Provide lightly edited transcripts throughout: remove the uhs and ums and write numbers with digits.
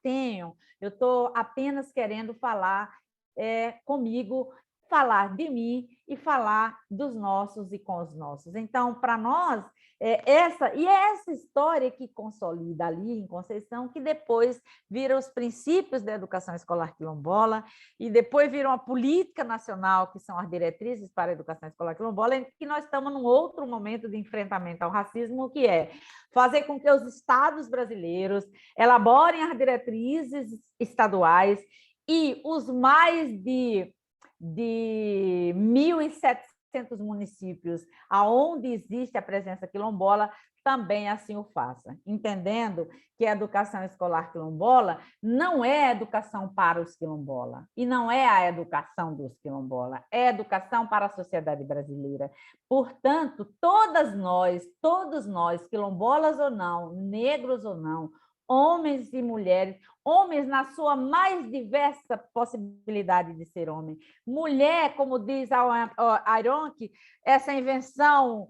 tenho, eu estou apenas querendo falar comigo, falar de mim e falar dos nossos e com os nossos. Então, para nós, é essa história que consolida ali em Conceição, que depois vira os princípios da educação escolar quilombola e depois vira uma política nacional, que são as diretrizes para a educação escolar quilombola, em que nós estamos num outro momento de enfrentamento ao racismo, que é fazer com que os estados brasileiros elaborem as diretrizes estaduais e os mais de 1.700 municípios aonde existe a presença quilombola também assim o faça, entendendo que a educação escolar quilombola não é a educação para os quilombola e não é a educação dos quilombola, é a educação para a sociedade brasileira. Portanto, todos nós, quilombolas ou não, negros ou não, homens e mulheres, homens na sua mais diversa possibilidade de ser homem, mulher, como diz a Ironque, essa invenção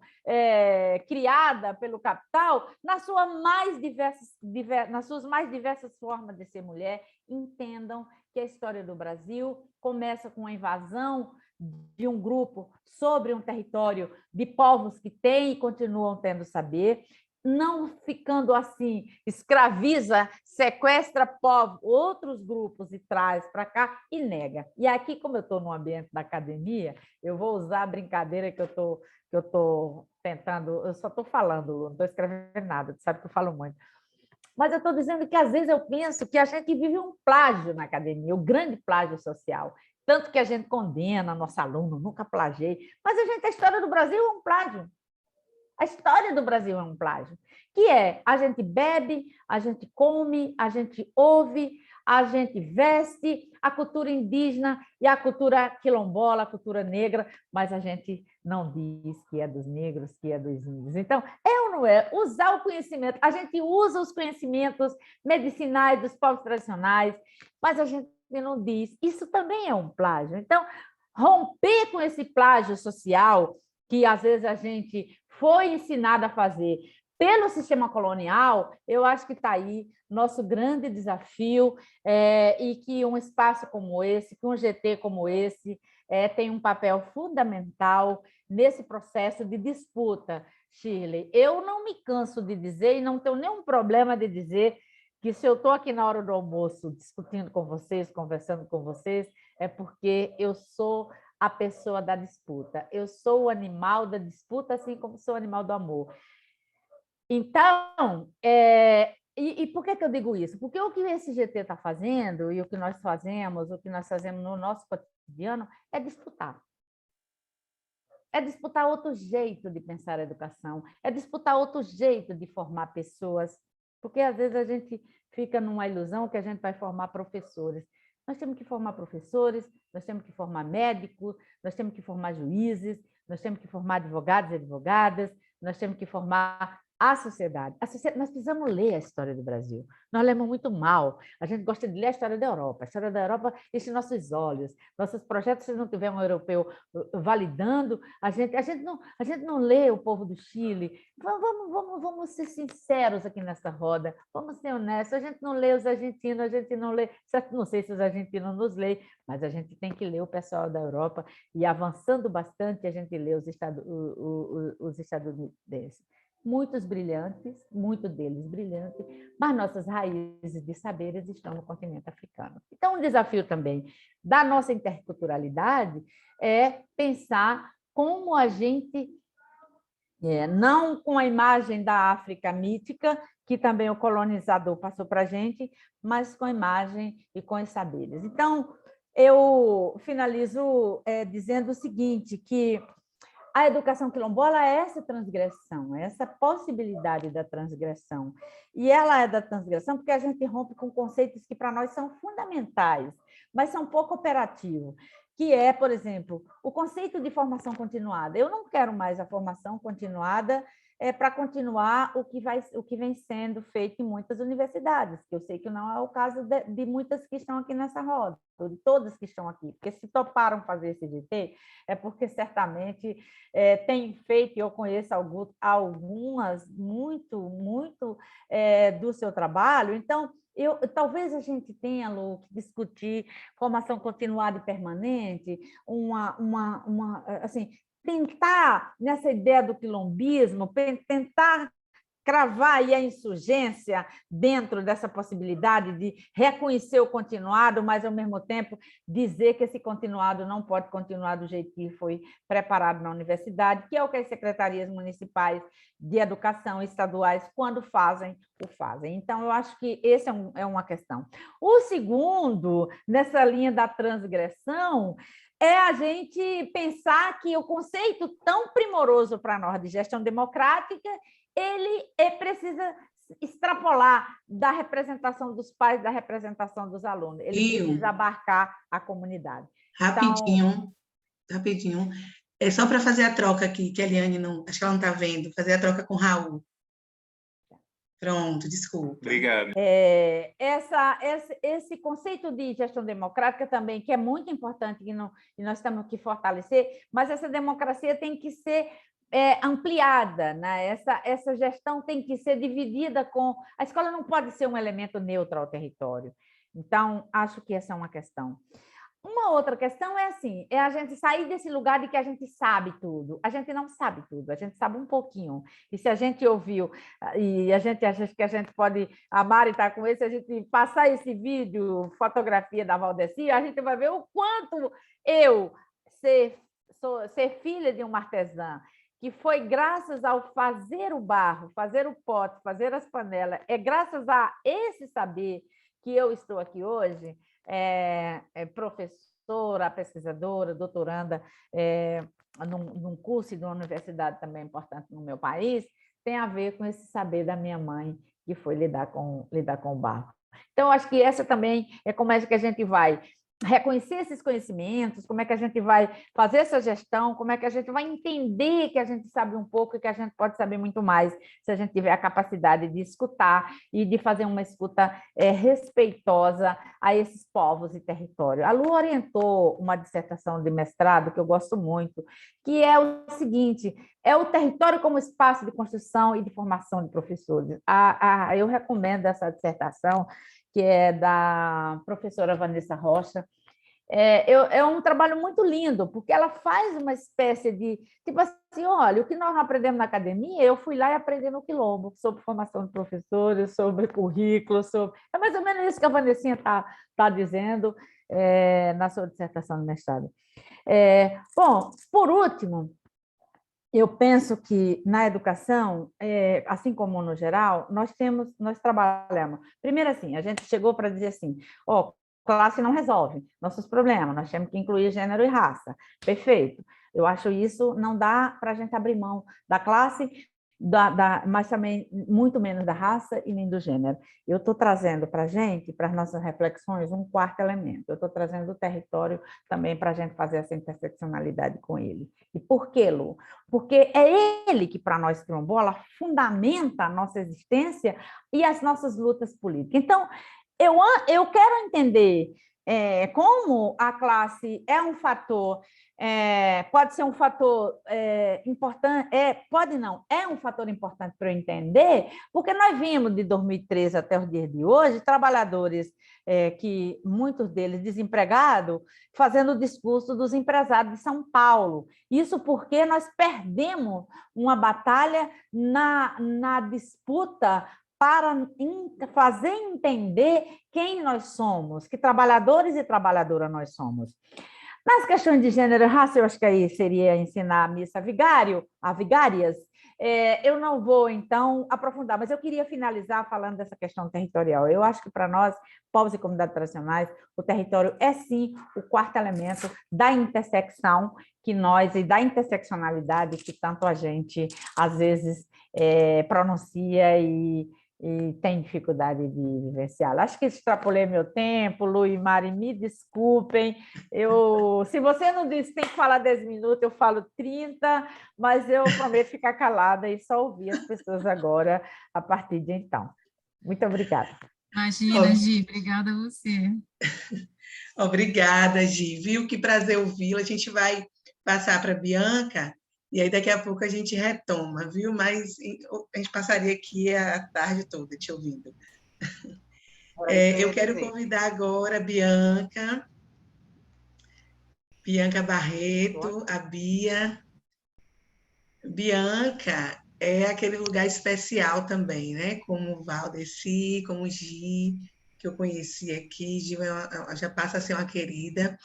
criada pelo capital, nas suas mais diversas formas de ser mulher, entendam que a história do Brasil começa com a invasão de um grupo sobre um território de povos que têm e continuam tendo saber, não ficando assim, escraviza, sequestra povos, outros grupos e traz para cá e nega. E aqui, como eu estou no ambiente da academia, eu vou usar a brincadeira que eu estou tentando, eu só estou falando, Lu, não estou escrevendo nada, tu sabe que eu falo muito. Mas eu estou dizendo que, às vezes, eu penso que a gente vive um plágio na academia, o grande plágio social. Tanto que a gente condena nosso aluno, nunca plagiei, mas a história do Brasil é um plágio. A história do Brasil é um plágio, que é a gente bebe, a gente come, a gente ouve, a gente veste a cultura indígena e a cultura quilombola, a cultura negra, mas a gente não diz que é dos negros, que é dos índios. Então, é ou não é? Usar o conhecimento. A gente usa os conhecimentos medicinais dos povos tradicionais, mas a gente não diz. Isso também é um plágio. Então, romper com esse plágio social que às vezes a gente foi ensinado a fazer pelo sistema colonial, eu acho que está aí nosso grande desafio, e que um espaço como esse, que um GT como esse, tem um papel fundamental nesse processo de disputa, Shirley. Eu não me canso de dizer, e não tenho nenhum problema de dizer, que se eu estou aqui na hora do almoço discutindo com vocês, conversando com vocês, é porque eu sou a pessoa da disputa. Eu sou o animal da disputa, assim como sou o animal do amor. Então, e por que eu digo isso? Porque o que esse GT está fazendo, e o que nós fazemos, o que nós fazemos no nosso cotidiano, é disputar. É disputar outro jeito de pensar a educação, é disputar outro jeito de formar pessoas, porque às vezes a gente fica numa ilusão que a gente vai formar professores. Nós temos que formar professores, nós temos que formar médicos, nós temos que formar juízes, nós temos que formar advogados e advogadas, nós temos que formar a sociedade. Nós precisamos ler a história do Brasil. Nós lemos muito mal. A gente gosta de ler a história da Europa. A história da Europa enche nossos olhos. Nossos projetos, se não tiver um europeu validando, a gente não lê o povo do Chile. Vamos ser sinceros aqui nessa roda, vamos ser honestos. A gente não lê os argentinos, a gente não lê, não sei se os argentinos nos leem, mas a gente tem que ler o pessoal da Europa, e avançando bastante, a gente lê os estadunidenses. Muitos brilhantes, muito deles brilhantes, mas nossas raízes de saberes estão no continente africano. Então, um desafio também da nossa interculturalidade é pensar como a gente, não com a imagem da África mítica, que também o colonizador passou para a gente, mas com a imagem e com os saberes. Então, eu finalizo dizendo o seguinte, que a educação quilombola é essa transgressão, é essa possibilidade da transgressão. E ela é da transgressão porque a gente rompe com conceitos que para nós são fundamentais, mas são pouco operativos, que é, por exemplo, o conceito de formação continuada. Eu não quero mais a formação continuada para continuar o que vem sendo feito em muitas universidades, que eu sei que não é o caso de muitas que estão aqui nessa roda, de todas que estão aqui, porque se toparam fazer esse GT, é porque certamente têm feito, e eu conheço algumas muito do seu trabalho. Então, Talvez a gente tenha, Lu, que discutir formação continuada e permanente, assim, tentar, nessa ideia do quilombismo, tentar cravar aí a insurgência dentro dessa possibilidade de reconhecer o continuado, mas, ao mesmo tempo, dizer que esse continuado não pode continuar do jeito que foi preparado na universidade, que é o que as secretarias municipais de educação estaduais, quando fazem, o fazem. Então, eu acho que esse é uma questão. O segundo, nessa linha da transgressão, é a gente pensar que o conceito tão primoroso para nós de gestão democrática ele precisa extrapolar da representação dos pais, da representação dos alunos. Ele precisa abarcar a comunidade. Rapidinho. É só para fazer a troca aqui, que a Eliane não... Acho que ela não está vendo. Fazer a troca com o Raul. Pronto, desculpa. Obrigado. Esse conceito de gestão democrática também, que é muito importante e nós temos que fortalecer, mas essa democracia tem que ser ampliada, né? Essa gestão tem que ser dividida com... A escola não pode ser um elemento neutro ao território. Então, acho que essa é uma questão. Uma outra questão é assim, a gente sair desse lugar de que a gente sabe tudo. A gente não sabe tudo, a gente sabe um pouquinho. E se a gente ouviu, e a gente acha que a gente pode... A Mari está com esse, a gente passar esse vídeo, fotografia da Valdeci, a gente vai ver o quanto eu, ser filha de uma artesã, que foi graças ao fazer o barro, fazer o pote, fazer as panelas, é graças a esse saber que eu estou aqui hoje, professora, pesquisadora, doutoranda, num curso de uma universidade também importante no meu país, tem a ver com esse saber da minha mãe, que foi lidar com o barro. Então, acho que essa também é como é que a gente vai reconhecer esses conhecimentos, como é que a gente vai fazer essa gestão, como é que a gente vai entender que a gente sabe um pouco e que a gente pode saber muito mais se a gente tiver a capacidade de escutar e de fazer uma escuta respeitosa a esses povos e territórios. A Lu orientou uma dissertação de mestrado que eu gosto muito, que é o seguinte: é o território como espaço de construção e de formação de professores. Eu recomendo essa dissertação, que é da professora Vanessa Rocha. É um trabalho muito lindo, porque ela faz uma espécie de... Tipo assim, olha, o que nós não aprendemos na academia, eu fui lá e aprendi no Quilombo, sobre formação de professores, sobre currículo, sobre... É mais ou menos isso que a Vanessinha tá dizendo na sua dissertação de mestrado. Bom, por último, eu penso que na educação, assim como no geral, nós trabalhamos. Primeiro, assim, a gente chegou para dizer assim: classe não resolve nossos problemas, nós temos que incluir gênero e raça. Perfeito. Eu acho isso não dá para a gente abrir mão da classe, mas também muito menos da raça e nem do gênero. Eu estou trazendo para a gente, para as nossas reflexões, um quarto elemento. Eu estou trazendo o território também para a gente fazer essa interseccionalidade com ele. E por quê, Lu? Porque é ele que, para nós quilombola, fundamenta a nossa existência e as nossas lutas políticas. Então, eu quero entender como a classe é um fator... pode ser um fator importante, pode não, é um fator importante para eu entender, porque nós vimos de 2013 até os dias de hoje trabalhadores que muitos deles desempregados fazendo o discurso dos empresários de São Paulo. Isso porque nós perdemos uma batalha na disputa para fazer entender quem nós somos, que trabalhadores e trabalhadoras nós somos. Nas questões de gênero e raça, eu acho que aí seria ensinar a missa a vigárias. Eu não vou, então, aprofundar, mas eu queria finalizar falando dessa questão territorial. Eu acho que, para nós, povos e comunidades tradicionais, o território é, sim, o quarto elemento da intersecção e da interseccionalidade que tanto a gente, às vezes, pronuncia e tem dificuldade de vivenciá-la. Acho que extrapolei meu tempo, Lu e Mari, me desculpem. Se você não disse que tem que falar 10 minutos, eu falo 30, mas eu prometo ficar calada e só ouvir as pessoas agora, a partir de então. Muito obrigada. Imagina, Gi, obrigada a você. Obrigada, Gi. Viu? Que prazer ouvi-la. A gente vai passar para a Bianca, e aí daqui a pouco a gente retoma, viu? Mas a gente passaria aqui a tarde toda te ouvindo. Era isso que eu Eu ia quero dizer. convidar agora a Bianca Barreto, a Bia. Bianca é aquele lugar especial também, né? Como Valdeci, como Gi, que eu conheci aqui. Gi já passa a ser uma querida.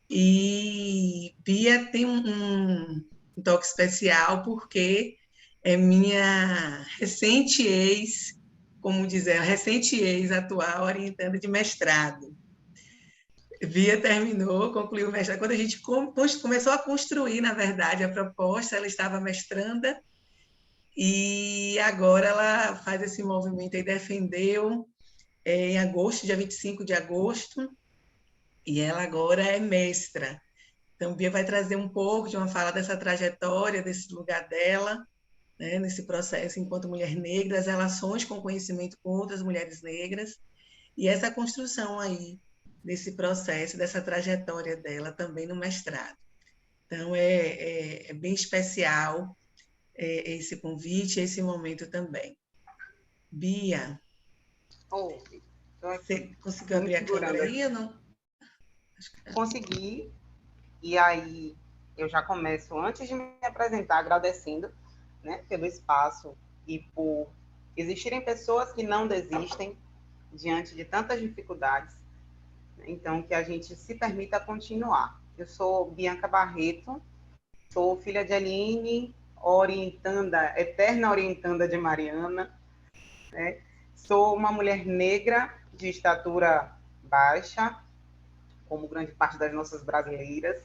E Bia tem um toque especial porque é minha recente ex, como dizer, recente ex atual orientanda de mestrado. Bia terminou, concluiu o mestrado. Quando a gente começou a construir, na verdade, a proposta, ela estava mestranda e agora ela faz esse movimento e defendeu em agosto, dia 25 de agosto, e ela agora é mestra. Então, Bia vai trazer um pouco de uma fala dessa trajetória, desse lugar dela, né, nesse processo enquanto mulher negra, as relações com o conhecimento com outras mulheres negras, e essa construção aí, desse processo, dessa trajetória dela também no mestrado. Então, é bem especial esse convite, esse momento também. Bia, Ouve, estou aqui. você conseguiu Estou me abrir a câmera segurando aí aqui. ou não? Consegui, e aí eu já começo, antes de me apresentar, agradecendo, né, pelo espaço e por existirem pessoas que não desistem diante de tantas dificuldades. Então, que a gente se permita continuar. Eu sou Bianca Barreto, sou filha de Aline, orientanda, eterna orientanda de Mariana, né? Sou uma mulher negra de estatura baixa, como grande parte das nossas brasileiras,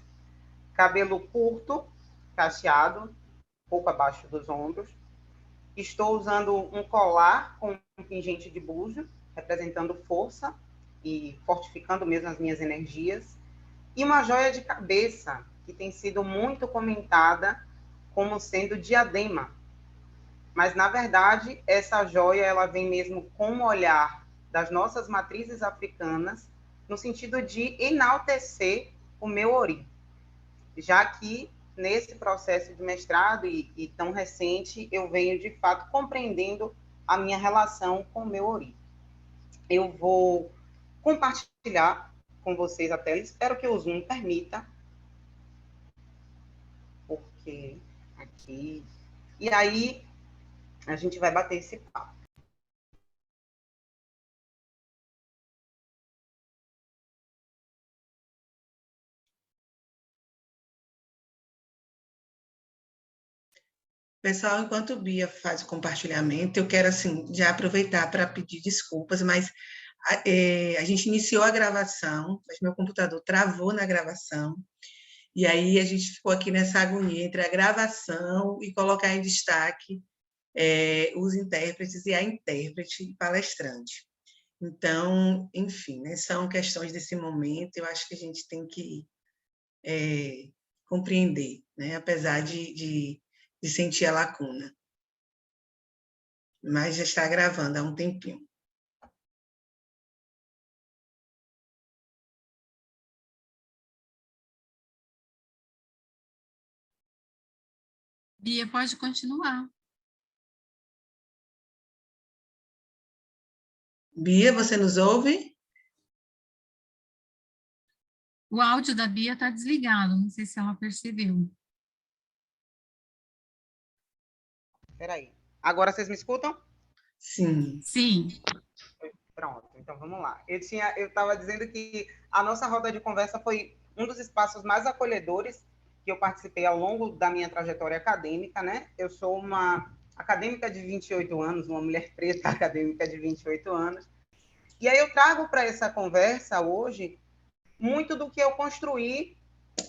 cabelo curto, cacheado, pouco abaixo dos ombros. Estou usando um colar com um pingente de búzio, representando força e fortificando mesmo as minhas energias. E uma joia de cabeça, que tem sido muito comentada como sendo diadema. Mas, na verdade, essa joia ela vem mesmo com o olhar das nossas matrizes africanas, no sentido de enaltecer o meu ori. Já que, nesse processo de mestrado e tão recente, eu venho, de fato, compreendendo a minha relação com o meu ori. Eu vou compartilhar com vocês a tela, espero que o Zoom permita, porque aqui... E aí, a gente vai bater esse papo. Pessoal, enquanto Bia faz o compartilhamento, eu quero assim já aproveitar para pedir desculpas, mas a gente iniciou a gravação, mas meu computador travou na gravação, e aí a gente ficou aqui nessa agonia entre a gravação e colocar em destaque os intérpretes e a intérprete e palestrante. Então, enfim, né, são questões desse momento, eu acho que a gente tem que compreender, né, apesar de sentir a lacuna. Mas já está gravando há um tempinho. Bia, pode continuar. Bia, você nos ouve? O áudio da Bia está desligado, não sei se ela percebeu. Espera aí. Agora vocês me escutam? Sim. Sim. Pronto, então vamos lá. Eu estava dizendo que a nossa roda de conversa foi um dos espaços mais acolhedores que eu participei ao longo da minha trajetória acadêmica, né? Eu sou uma acadêmica de 28 anos, uma mulher preta acadêmica de 28 anos. E aí eu trago para essa conversa hoje muito do que eu construí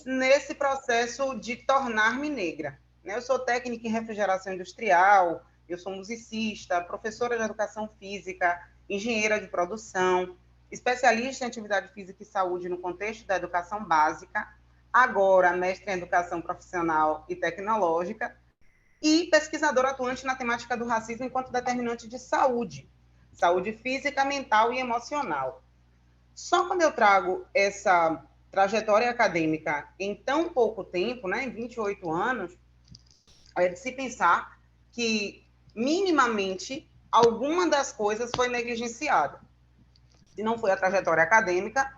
nesse processo de tornar-me negra. Eu sou técnica em refrigeração industrial, eu sou musicista, professora de educação física, engenheira de produção, especialista em atividade física e saúde no contexto da educação básica, agora mestre em educação profissional e tecnológica, e pesquisadora atuante na temática do racismo enquanto determinante de saúde física, mental e emocional. Só quando eu trago essa trajetória acadêmica em tão pouco tempo, né, em 28 anos, é de se pensar que minimamente alguma das coisas foi negligenciada. Se não foi a trajetória acadêmica,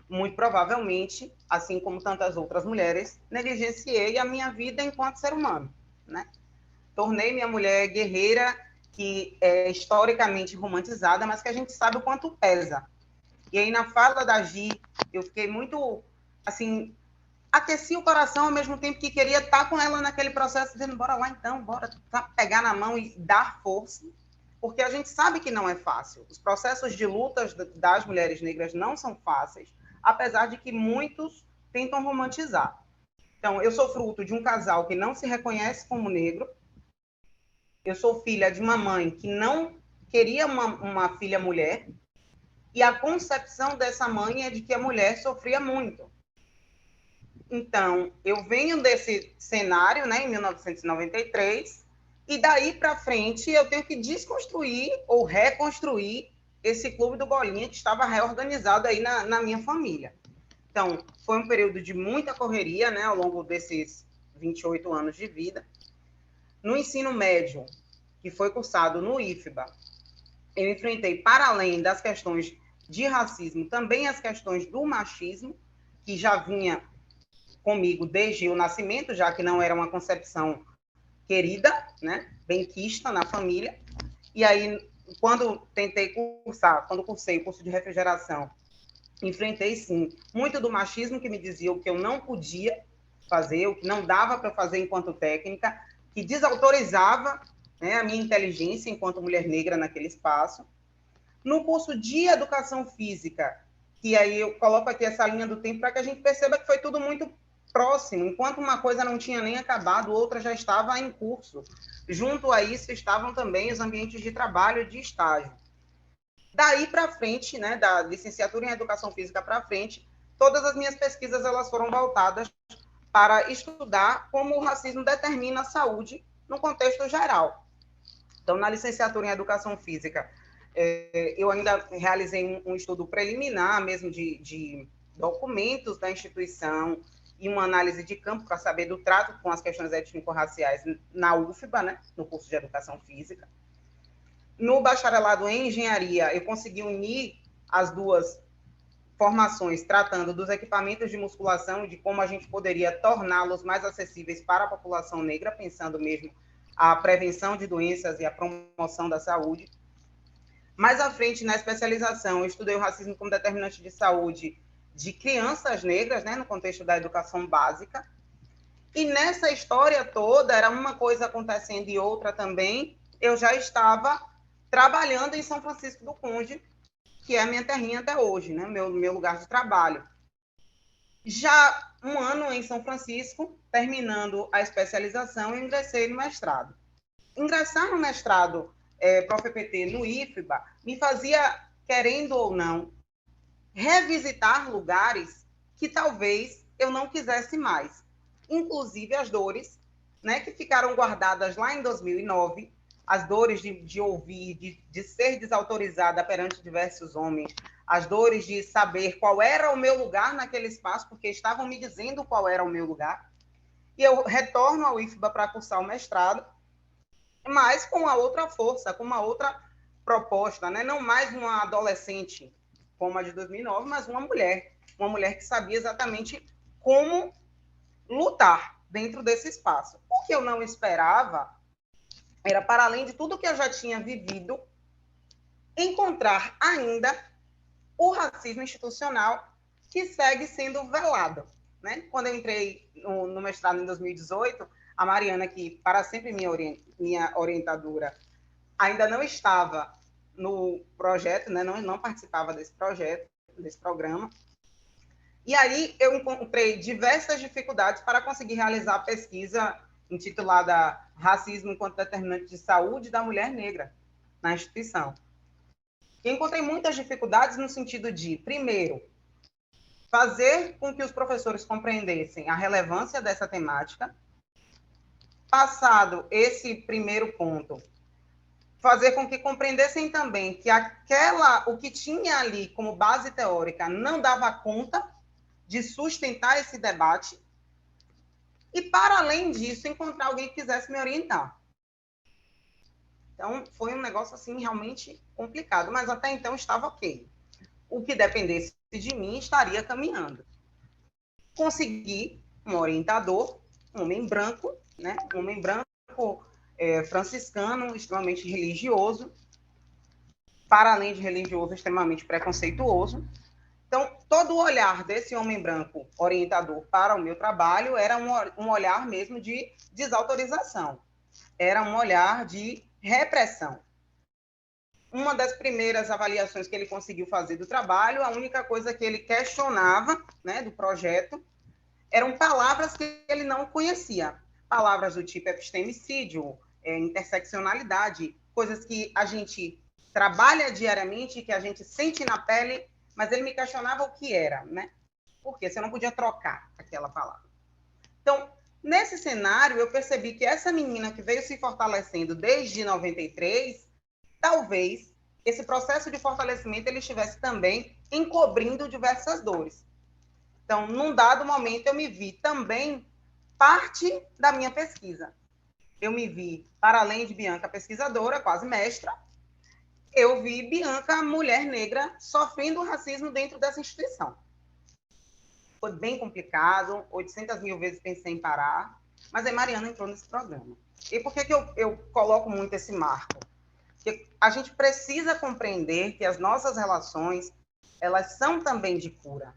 muito provavelmente, assim como tantas outras mulheres, negligenciei a minha vida enquanto ser humano, né? Tornei minha mulher guerreira, que é historicamente romantizada, mas que a gente sabe o quanto pesa. E aí, na fala da Gi, eu fiquei muito, assim, aqueci o coração ao mesmo tempo que queria estar com ela naquele processo, dizendo, bora lá então, bora pegar na mão e dar força, porque a gente sabe que não é fácil. Os processos de lutas das mulheres negras não são fáceis, apesar de que muitos tentam romantizar. Então, eu sou fruto de um casal que não se reconhece como negro, eu sou filha de uma mãe que não queria uma filha mulher, e a concepção dessa mãe é de que a mulher sofria muito. Então, eu venho desse cenário, né, em 1993, e daí para frente eu tenho que desconstruir ou reconstruir esse clube do Bolinha que estava reorganizado aí na minha família. Então, foi um período de muita correria, né, ao longo desses 28 anos de vida. No ensino médio, que foi cursado no IFBA, eu enfrentei, para além das questões de racismo, também as questões do machismo, que já vinha comigo desde o nascimento, já que não era uma concepção querida, né, benquista na família. E aí, quando cursei o curso de refrigeração, enfrentei, sim, muito do machismo que me dizia o que eu não podia fazer, o que não dava para fazer enquanto técnica, que desautorizava, né, a minha inteligência enquanto mulher negra naquele espaço. No curso de educação física, que aí eu coloco aqui essa linha do tempo para que a gente perceba que foi tudo muito próximo. Enquanto uma coisa não tinha nem acabado, outra já estava em curso. Junto a isso estavam também os ambientes de trabalho e de estágio. Daí para frente, né, da licenciatura em educação física para frente, todas as minhas pesquisas elas foram voltadas para estudar como o racismo determina a saúde no contexto geral. Então, na licenciatura em educação física, eu ainda realizei um estudo preliminar mesmo de documentos da instituição e uma análise de campo para saber do trato com as questões étnico-raciais na UFBA, né, no curso de educação física. No bacharelado em engenharia, eu consegui unir as duas formações, tratando dos equipamentos de musculação e de como a gente poderia torná-los mais acessíveis para a população negra, pensando mesmo a prevenção de doenças e a promoção da saúde. Mais à frente, na especialização, eu estudei o racismo como determinante de saúde de crianças negras, né, no contexto da educação básica. E nessa história toda, era uma coisa acontecendo e outra também, eu já estava trabalhando em São Francisco do Conde, que é a minha terrinha até hoje, né, meu lugar de trabalho. Já um ano em São Francisco, terminando a especialização, eu ingressei no mestrado. Ingressar no mestrado Prof. EPT no IFBA me fazia, querendo ou não, revisitar lugares que talvez eu não quisesse mais. Inclusive as dores, né, que ficaram guardadas lá em 2009, as dores de ouvir, de ser desautorizada perante diversos homens, as dores de saber qual era o meu lugar naquele espaço, porque estavam me dizendo qual era o meu lugar. E eu retorno ao IFBA para cursar o mestrado, mas com uma outra força, com uma outra proposta, né? Não mais uma adolescente como a de 2009, mas uma mulher que sabia exatamente como lutar dentro desse espaço. O que eu não esperava era, para além de tudo que eu já tinha vivido, encontrar ainda o racismo institucional que segue sendo velado, né? Quando eu entrei no mestrado em 2018, a Mariana, que para sempre minha orientadora, ainda não estava no projeto, né? Não participava desse projeto, desse programa. E aí eu encontrei diversas dificuldades para conseguir realizar a pesquisa intitulada Racismo enquanto determinante de saúde da mulher negra na instituição. E encontrei muitas dificuldades no sentido de, primeiro, fazer com que os professores compreendessem a relevância dessa temática. Passado esse primeiro ponto, fazer com que compreendessem também que o que tinha ali como base teórica não dava conta de sustentar esse debate. E, para além disso, encontrar alguém que quisesse me orientar. Então, foi um negócio, assim, realmente complicado, mas até então estava ok. o que dependesse de mim estaria caminhando. Consegui um orientador, um homem branco, né? Um homem branco franciscano, extremamente religioso, para além de religioso, extremamente preconceituoso. Então, todo o olhar desse homem branco orientador para o meu trabalho era um olhar mesmo de desautorização, era um olhar de repressão. Uma das primeiras avaliações que ele conseguiu fazer do trabalho, a única coisa que ele questionava, né, do projeto, eram palavras que ele não conhecia. Palavras do tipo epistemicídio, interseccionalidade, coisas que a gente trabalha diariamente, que a gente sente na pele, mas ele me questionava o que era, né? Porque você não podia trocar aquela palavra. Então, nesse cenário, eu percebi que essa menina que veio se fortalecendo desde 93, talvez esse processo de fortalecimento ele estivesse também encobrindo diversas dores. Então, num dado momento, eu me vi também parte da minha pesquisa. Eu me vi, para além de Bianca pesquisadora, quase mestra, eu vi Bianca, mulher negra, sofrendo racismo dentro dessa instituição. Foi bem complicado, 800 mil vezes pensei em parar, mas aí Mariana entrou nesse programa. E por que eu coloco muito esse marco? Porque a gente precisa compreender que as nossas relações, elas são também de cura.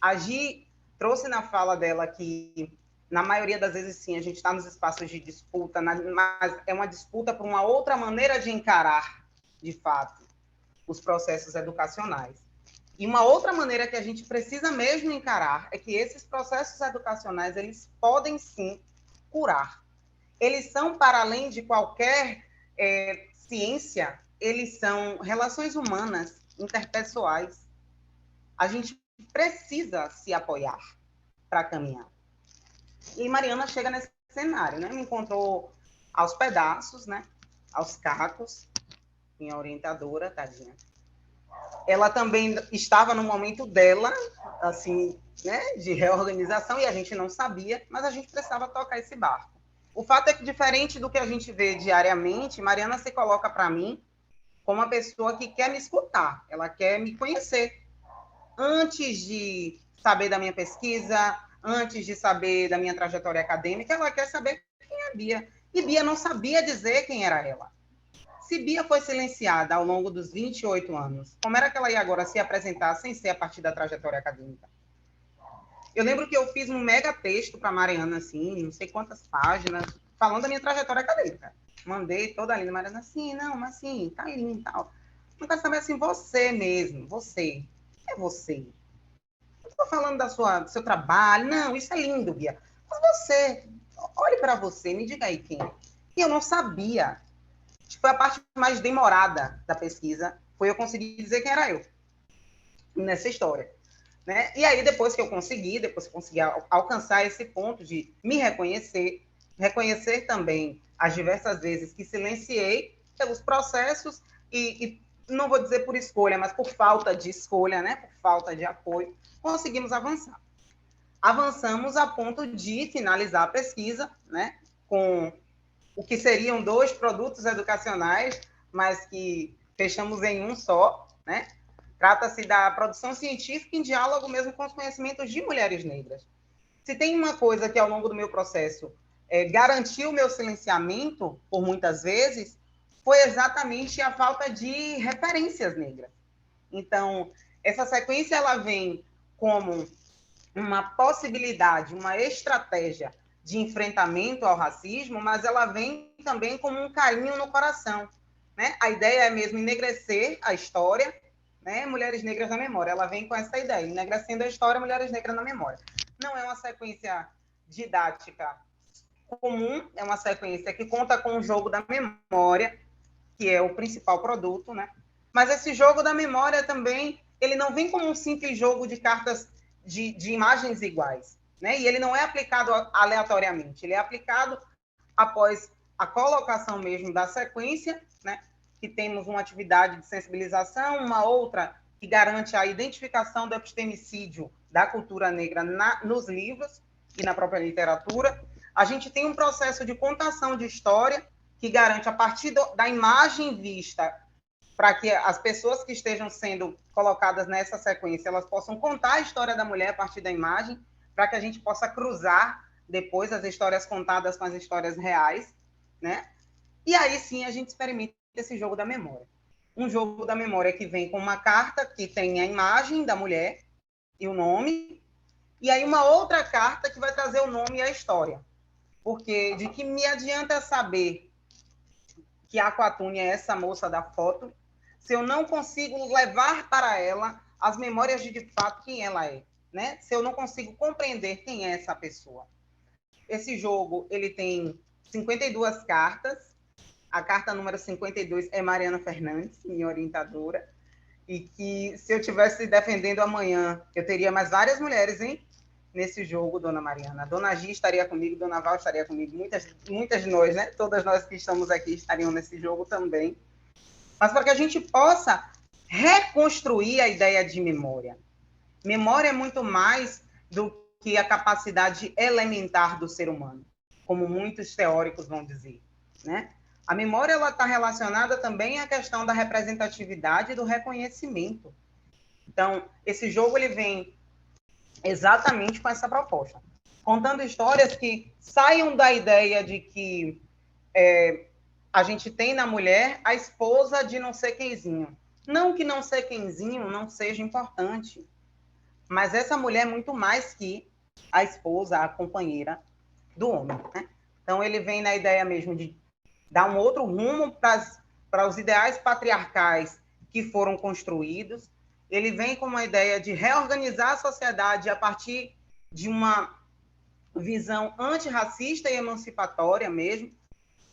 A Gi trouxe na fala dela que, na maioria das vezes, sim, a gente está nos espaços de disputa, mas é uma disputa por uma outra maneira de encarar, de fato, os processos educacionais. E uma outra maneira que a gente precisa mesmo encarar é que esses processos educacionais, eles podem, sim, curar. Eles são, para além de qualquer ciência, eles são relações humanas, interpessoais. A gente precisa se apoiar para caminhar. E Mariana chega nesse cenário, né? Me encontrou aos pedaços, né? Aos cacos, minha orientadora, tadinha. Ela também estava no momento dela, assim, né? De reorganização, e a gente não sabia, mas a gente precisava tocar esse barco. O fato é que, diferente do que a gente vê diariamente, Mariana se coloca para mim como uma pessoa que quer me escutar, ela quer me conhecer. Antes de saber da minha pesquisa, antes de saber da minha trajetória acadêmica, ela quer saber quem é Bia. E Bia não sabia dizer quem era ela. Se Bia foi silenciada ao longo dos 28 anos, como era que ela ia agora se apresentar sem ser a partir da trajetória acadêmica? Eu lembro que eu fiz um mega texto para Mariana, assim, não sei quantas páginas, falando da minha trajetória acadêmica. Mandei toda linda, Mariana, assim, não, mas assim, tá lindo e tal. Não quero saber assim, você mesmo, você. É você. Não estou falando do seu trabalho, não, isso é lindo, Bia. Mas você, olhe para você, me diga aí quem é. E eu não sabia. Foi a parte mais demorada da pesquisa, foi eu conseguir dizer quem era eu nessa história. Né? E aí, depois que eu consegui alcançar esse ponto de me reconhecer, reconhecer também as diversas vezes que silenciei pelos processos e não vou dizer por escolha, mas por falta de escolha, né? Por falta de apoio, conseguimos avançar. Avançamos a ponto de finalizar a pesquisa, né? Com o que seriam 2 produtos educacionais, mas que fechamos em um só, né? Trata-se da produção científica em diálogo mesmo com os conhecimentos de mulheres negras. Se tem uma coisa que, ao longo do meu processo, garantiu o meu silenciamento, por muitas vezes, foi exatamente a falta de referências negras. Então, essa sequência ela vem como uma possibilidade, uma estratégia de enfrentamento ao racismo, mas ela vem também como um carinho no coração. Né? A ideia é mesmo enegrecer a história, né? Mulheres Negras na Memória. Ela vem com essa ideia, enegrecendo a história, Mulheres Negras na Memória. Não é uma sequência didática comum, é uma sequência que conta com o jogo da memória, que é o principal produto, né? Mas esse jogo da memória também, ele não vem como um simples jogo de cartas de imagens iguais, né? E ele não é aplicado aleatoriamente, ele é aplicado após a colocação mesmo da sequência, né? Que temos uma atividade de sensibilização, uma outra que garante a identificação do epistemicídio da cultura negra nos livros e na própria literatura. A gente tem um processo de contação de história que garante, a partir da imagem vista para que as pessoas que estejam sendo colocadas nessa sequência, elas possam contar a história da mulher a partir da imagem, para que a gente possa cruzar depois as histórias contadas com as histórias reais, né? E aí sim a gente experimenta esse jogo da memória. Um jogo da memória que vem com uma carta que tem a imagem da mulher e o nome, e aí uma outra carta que vai trazer o nome e a história. Porque de que me adianta saber que a Aquatune é essa moça da foto, se eu não consigo levar para ela as memórias de fato quem ela é, né? Se eu não consigo compreender quem é essa pessoa. Esse jogo, ele tem 52 cartas. A carta número 52 é Mariana Fernandes, minha orientadora, e que se eu estivesse defendendo amanhã, eu teria mais várias mulheres, hein? Nesse jogo, dona Mariana. A dona Gi estaria comigo, dona Val estaria comigo, muitas de nós, né? Todas nós que estamos aqui estariam nesse jogo também. Mas para que a gente possa reconstruir a ideia de memória. Memória é muito mais do que a capacidade elementar do ser humano, como muitos teóricos vão dizer, né? A memória está relacionada também à questão da representatividade e do reconhecimento. Então, esse jogo ele vem exatamente com essa proposta, contando histórias que saiam da ideia de que a gente tem na mulher a esposa de não sei quemzinho. Não que não ser quemzinho não seja importante, mas essa mulher é muito mais que a esposa, a companheira do homem, né? Então, ele vem na ideia mesmo de dar um outro rumo para os ideais patriarcais que foram construídos. Ele vem com uma ideia de reorganizar a sociedade a partir de uma visão antirracista e emancipatória mesmo,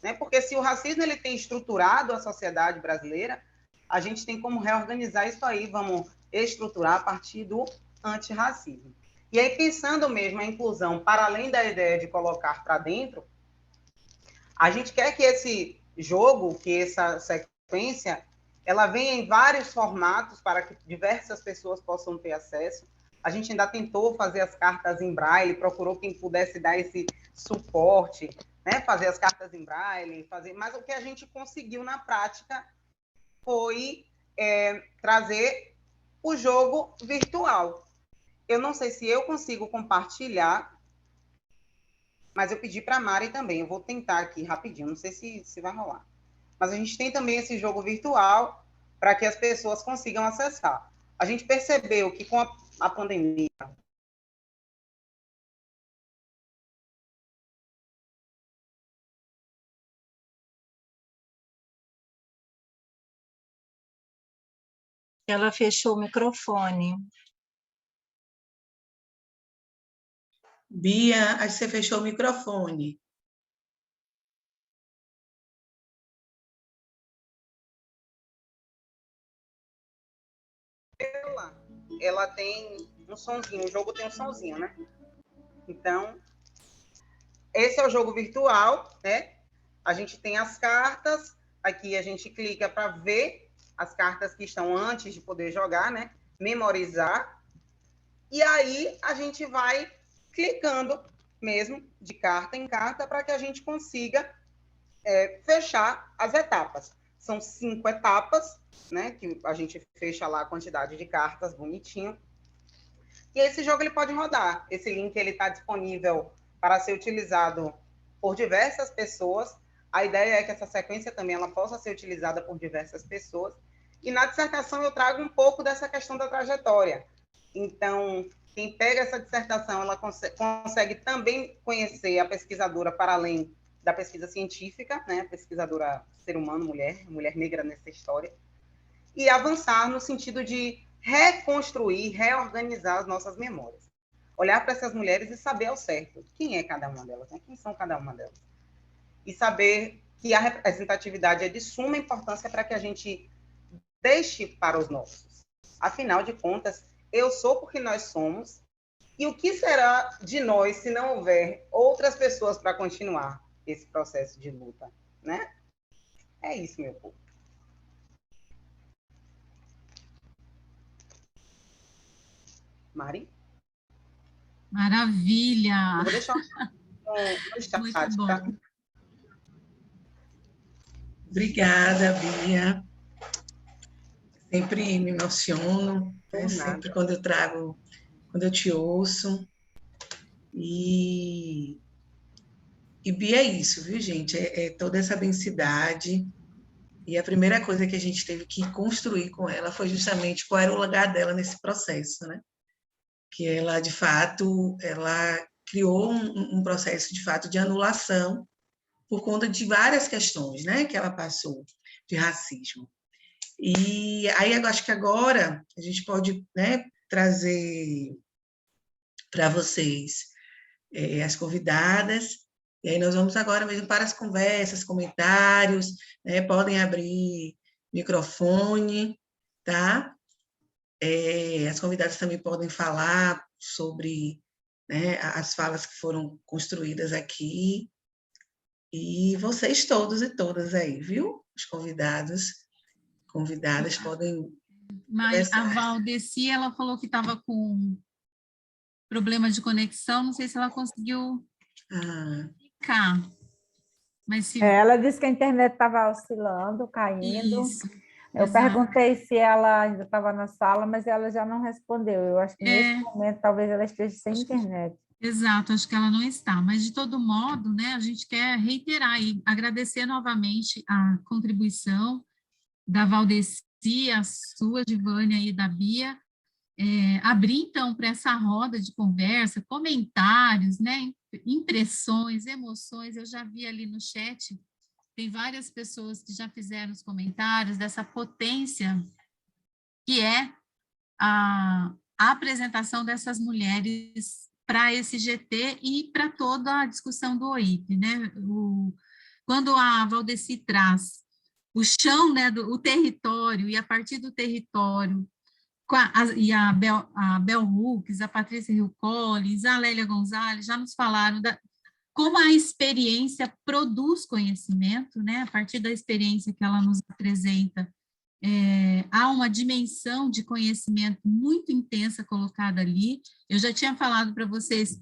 né? Porque se o racismo ele tem estruturado a sociedade brasileira, a gente tem como reorganizar isso aí, vamos estruturar a partir do antirracismo. E aí, pensando mesmo a inclusão, para além da ideia de colocar para dentro, a gente quer que esse jogo, que essa sequência, ela venha em vários formatos para que diversas pessoas possam ter acesso. A gente ainda tentou fazer as cartas em braille, procurou quem pudesse dar esse suporte, né? Fazer as cartas em braille, mas o que a gente conseguiu na prática foi trazer o jogo virtual. Eu não sei se eu consigo compartilhar, mas eu pedi para a Mari também. Eu vou tentar aqui rapidinho, não sei se vai rolar. Mas a gente tem também esse jogo virtual para que as pessoas consigam acessar. A gente percebeu que com a pandemia, Ela fechou o microfone. Bia, acho que você fechou o microfone. ela tem um sonzinho, o jogo tem um sonzinho, né? Então, esse é o jogo virtual, né? A gente tem as cartas, aqui a gente clica para ver as cartas que estão antes de poder jogar, né? Memorizar. E aí a gente vai clicando mesmo de carta em carta para que a gente consiga fechar as etapas. São 5 etapas, né? Que a gente fecha lá a quantidade de cartas bonitinho. E esse jogo ele pode rodar. Esse link ele está disponível para ser utilizado por diversas pessoas. A ideia é que essa sequência também ela possa ser utilizada por diversas pessoas. E na dissertação eu trago um pouco dessa questão da trajetória. Então, quem pega essa dissertação, ela consegue também conhecer a pesquisadora para além da pesquisa científica, né? A pesquisadora ser humano, mulher negra nessa história, e avançar no sentido de reconstruir, reorganizar as nossas memórias. Olhar para essas mulheres e saber ao certo quem é cada uma delas, né? Quem são cada uma delas. E saber que a representatividade é de suma importância para que a gente deixe para os nossos. Afinal de contas, eu sou porque nós somos, e o que será de nós se não houver outras pessoas para continuar esse processo de luta, né? É isso, meu povo. Mari? Maravilha! Eu vou deixar um chat, Muito bom. tá? Obrigada, Bia. Sempre me emociono, né? Por Sempre nada. quando eu te ouço. E, e Bia é isso, viu, gente? É toda essa densidade. E a primeira coisa que a gente teve que construir com ela foi justamente qual era o lugar dela nesse processo, né? Que ela, de fato, ela criou um processo, de fato, de anulação por conta de várias questões, né? Que ela passou de racismo. E aí eu acho que agora a gente pode, né, trazer para vocês as convidadas, e aí nós vamos agora mesmo para as conversas, comentários, né, podem abrir microfone, tá? As convidadas também podem falar sobre, né, as falas que foram construídas aqui, e vocês todos e todas aí, viu? Os convidadas podem A conversar. Valdeci, ela falou que estava com problema de conexão, não sei se ela conseguiu Ah, ficar, mas se... Ela disse que a internet estava oscilando, caindo. Isso, Eu exato. perguntei se ela ainda estava na sala, mas ela já não respondeu. Eu acho que nesse momento talvez ela esteja sem internet. Exato, acho que ela não está, mas de todo modo, né, a gente quer reiterar e agradecer novamente a contribuição da Valdeci, a sua, Givânia e da Bia, abrir então para essa roda de conversa, comentários, né, impressões, emoções. Eu já vi ali no chat, tem várias pessoas que já fizeram os comentários dessa potência que é a apresentação dessas mulheres para esse GT e para toda a discussão do OIP, né? Quando a Valdeci traz o chão, né, o território, e a partir do território, e a Bel Hooks, a Patrícia Hill Collins, a Lélia Gonzalez já nos falaram como a experiência produz conhecimento, né? A partir da experiência que ela nos apresenta, há uma dimensão de conhecimento muito intensa colocada ali. Eu já tinha falado para vocês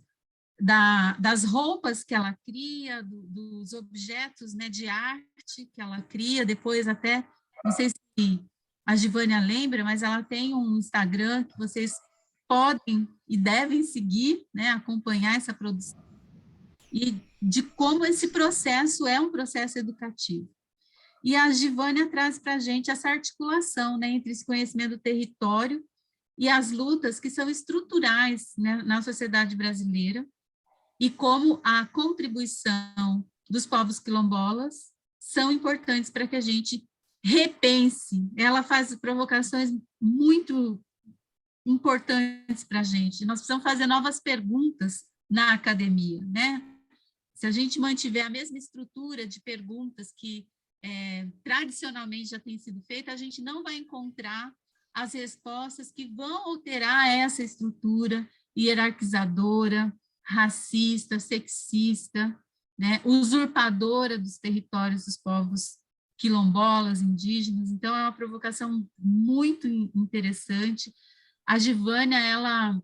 das roupas que ela cria, dos objetos, né, de arte que ela cria, depois até, não sei se a Givânia lembra, mas ela tem um Instagram que vocês podem e devem seguir, né, acompanhar essa produção, e de como esse processo é um processo educativo. E a Givânia traz para a gente essa articulação, né, entre esse conhecimento do território e as lutas que são estruturais, né, na sociedade brasileira, e como a contribuição dos povos quilombolas são importantes para que a gente repense. Ela faz provocações muito importantes para a gente. Nós precisamos fazer novas perguntas na academia, né? Se a gente mantiver a mesma estrutura de perguntas que tradicionalmente já tem sido feita, a gente não vai encontrar as respostas que vão alterar essa estrutura hierarquizadora, racista, sexista, né, usurpadora dos territórios dos povos quilombolas, indígenas. Então, é uma provocação muito interessante. A Givânia, ela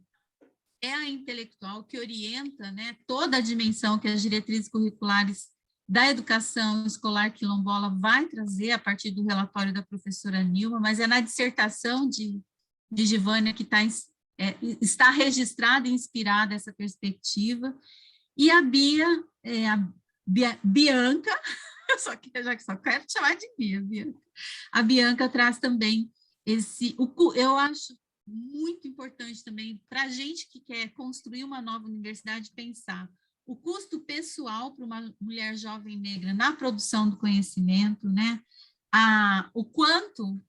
é a intelectual que orienta, né, toda a dimensão que as diretrizes curriculares da educação escolar quilombola vai trazer a partir do relatório da professora Nilma, mas é na dissertação de Givânia que está registrada e inspirada essa perspectiva. E a Bia, Bianca, já que só quero te chamar de Bia, Bianca. A Bianca traz também eu acho muito importante também para a gente que quer construir uma nova universidade pensar o custo pessoal para uma mulher jovem negra na produção do conhecimento, né? O quanto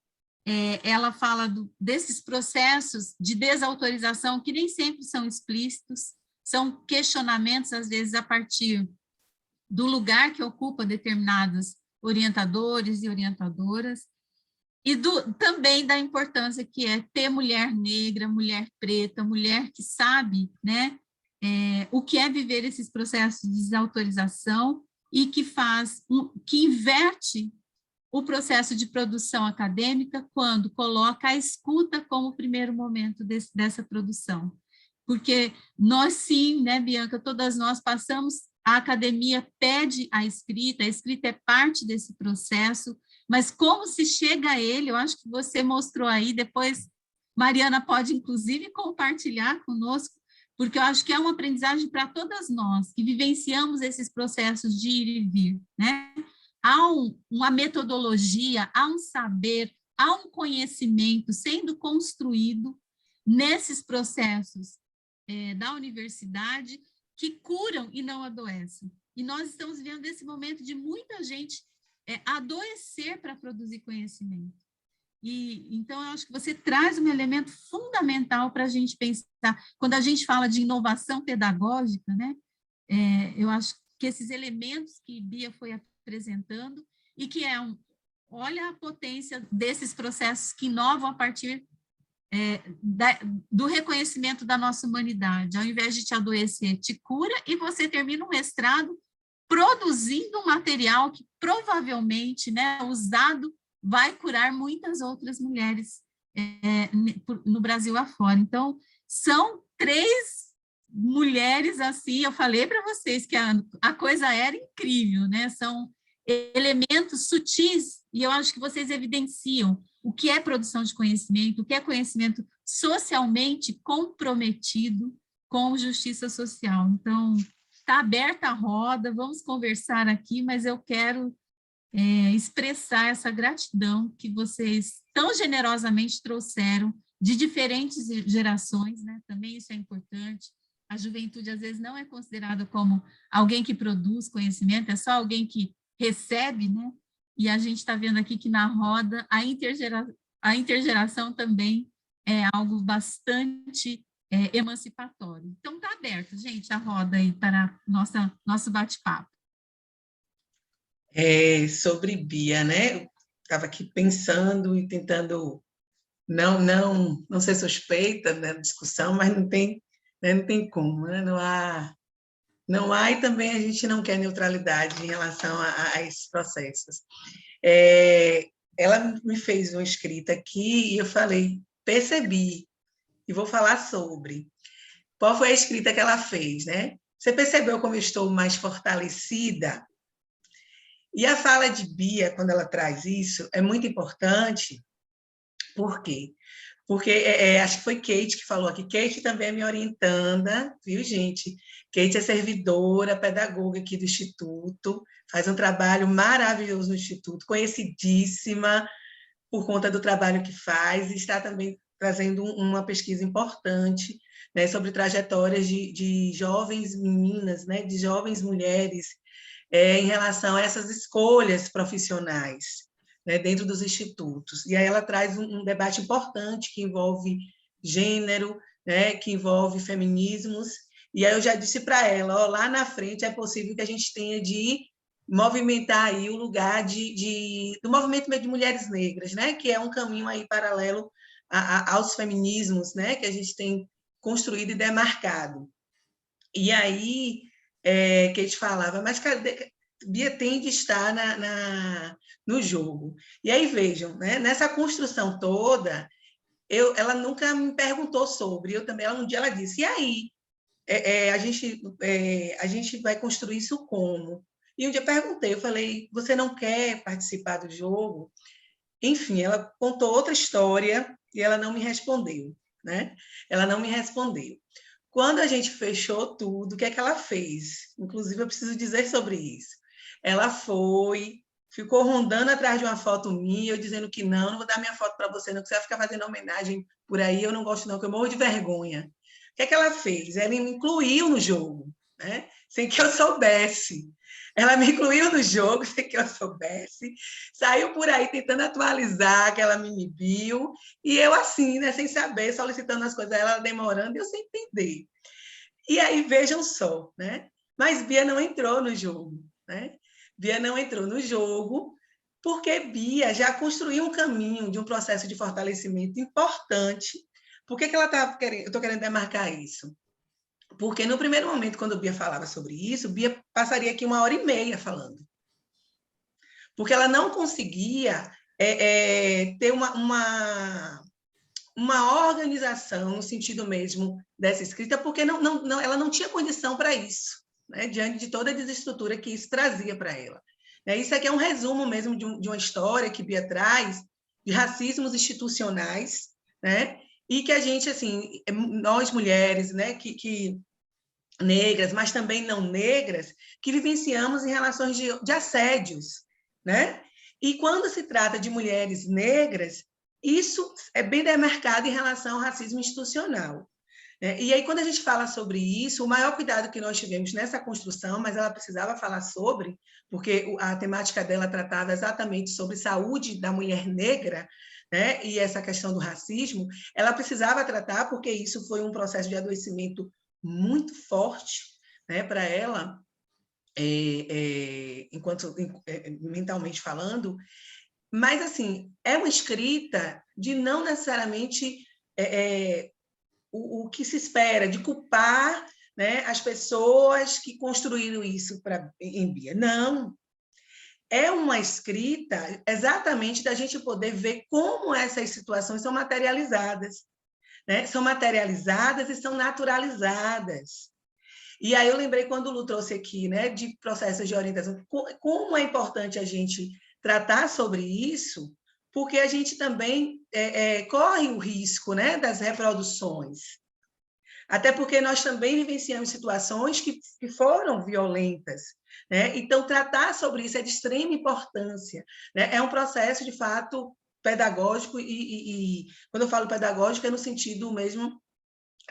ela fala desses processos de desautorização que nem sempre são explícitos, são questionamentos, às vezes, a partir do lugar que ocupa determinados orientadores e orientadoras, e também da importância que é ter mulher negra, mulher preta, mulher que sabe, né, o que é viver esses processos de desautorização e que que inverte o processo de produção acadêmica quando coloca a escuta como primeiro momento dessa produção. Porque nós sim, né, Bianca, todas nós passamos, a academia pede a escrita é parte desse processo, mas como se chega a ele, eu acho que você mostrou aí, depois Mariana pode, inclusive, compartilhar conosco, porque eu acho que é uma aprendizagem para todas nós, que vivenciamos esses processos de ir e vir, né? Há uma metodologia, há um saber, há um conhecimento sendo construído nesses processos da universidade que curam e não adoecem. E nós estamos vivendo esse momento de muita gente adoecer para produzir conhecimento. E, então, eu acho que você traz um elemento fundamental para a gente pensar. Quando a gente fala de inovação pedagógica, né, eu acho que esses elementos que Bia foi apresentando, e que olha a potência desses processos que inovam a partir do reconhecimento da nossa humanidade. Ao invés de te adoecer, te cura, e você termina um mestrado produzindo um material que provavelmente, né, usado, vai curar muitas outras mulheres no Brasil afora. Então, são 3 mulheres assim, eu falei para vocês que a coisa era incrível, né? São elementos sutis, e eu acho que vocês evidenciam o que é produção de conhecimento, o que é conhecimento socialmente comprometido com justiça social. Então, está aberta a roda, vamos conversar aqui, mas eu quero expressar essa gratidão que vocês tão generosamente trouxeram de diferentes gerações, né? Também isso é importante. A juventude, às vezes, não é considerada como alguém que produz conhecimento, é só alguém que recebe, né? E a gente está vendo aqui que na roda a intergeração também é algo bastante emancipatório. Então, está aberto, gente, a roda aí para nosso bate-papo. Sobre Bia, né? Eu estava aqui pensando e tentando não ser suspeita na discussão, mas não tem como, né? Não há, e também a gente não quer neutralidade em relação a esses processos. Ela me fez uma escrita aqui e eu falei, percebi, e vou falar sobre. Qual foi a escrita que ela fez, né? Você percebeu como eu estou mais fortalecida? E a fala de Bia, quando ela traz isso, é muito importante. Por quê? Porque acho que foi Kate que falou aqui. Kate também é minha orientanda, viu, gente? Kate é servidora, pedagoga aqui do Instituto, faz um trabalho maravilhoso no Instituto, conhecidíssima por conta do trabalho que faz, e está também trazendo uma pesquisa importante, né, sobre trajetórias de jovens meninas, né, de jovens mulheres, em relação a essas escolhas profissionais, né, dentro dos institutos. E aí ela traz um debate importante que envolve gênero, né, que envolve feminismos. E aí eu já disse para ela, lá na frente é possível que a gente tenha de movimentar aí o lugar do movimento de mulheres negras, né, que é um caminho aí paralelo aos feminismos, né, que a gente tem construído e demarcado. E aí que a gente falava, mas cadê? Bia tem de estar no jogo. E aí, vejam, né? Nessa construção toda, ela nunca me perguntou sobre, eu também, um dia ela disse, e aí? A gente vai construir isso como? E um dia eu perguntei, eu falei, você não quer participar do jogo? Enfim, ela contou outra história e ela não me respondeu, né? Ela não me respondeu. Quando a gente fechou tudo, o que é que ela fez? Inclusive, eu preciso dizer sobre isso. Ela ficou rondando atrás de uma foto minha, eu dizendo que não vou dar minha foto para você, não, que você vai ficar fazendo homenagem por aí, eu não gosto não, que eu morro de vergonha. O que é que ela fez? Ela me incluiu no jogo, né? Sem que eu soubesse. Ela me incluiu no jogo sem que eu soubesse, saiu por aí tentando atualizar aquela mini bio, e eu assim, né, sem saber, solicitando as coisas, ela demorando, e eu sem entender. E aí, vejam só, né? Mas Bia não entrou no jogo, né? Bia não entrou no jogo porque Bia já construiu um caminho de um processo de fortalecimento importante. Por que ela estava querendo? Eu estou querendo demarcar isso. Porque no primeiro momento, quando Bia falava sobre isso, Bia passaria aqui 1h30 falando. Porque ela não conseguia ter uma organização no sentido mesmo dessa escrita, porque ela não tinha condição para isso, né? Diante de toda a desestrutura que isso trazia para ela. né? Isso aqui é um resumo mesmo de uma história que Bia traz, de racismos institucionais, né? E que a gente, assim, nós mulheres, né, que negras, mas também não negras, que vivenciamos em relações de assédios, né? E quando se trata de mulheres negras, isso é bem demarcado em relação ao racismo institucional. E aí, quando a gente fala sobre isso, o maior cuidado que nós tivemos nessa construção, mas ela precisava falar sobre, porque a temática dela tratava exatamente sobre saúde da mulher negra, né? E essa questão do racismo, ela precisava tratar, porque isso foi um processo de adoecimento muito forte, né, para ela, enquanto mentalmente falando, mas assim é uma escrita de não necessariamente o que se espera, de culpar, né, as pessoas que construíram isso em Bia. Não. É uma escrita exatamente da gente poder ver como essas situações são materializadas, né? São materializadas e são naturalizadas. E aí eu lembrei quando o Lu trouxe aqui, né, de processos de orientação, como é importante a gente tratar sobre isso, porque a gente também corre o risco, né, das reproduções. Até porque nós também vivenciamos situações que foram violentas, né? Então, tratar sobre isso é de extrema importância, né? É um processo, de fato, pedagógico, e quando eu falo pedagógico, é no sentido mesmo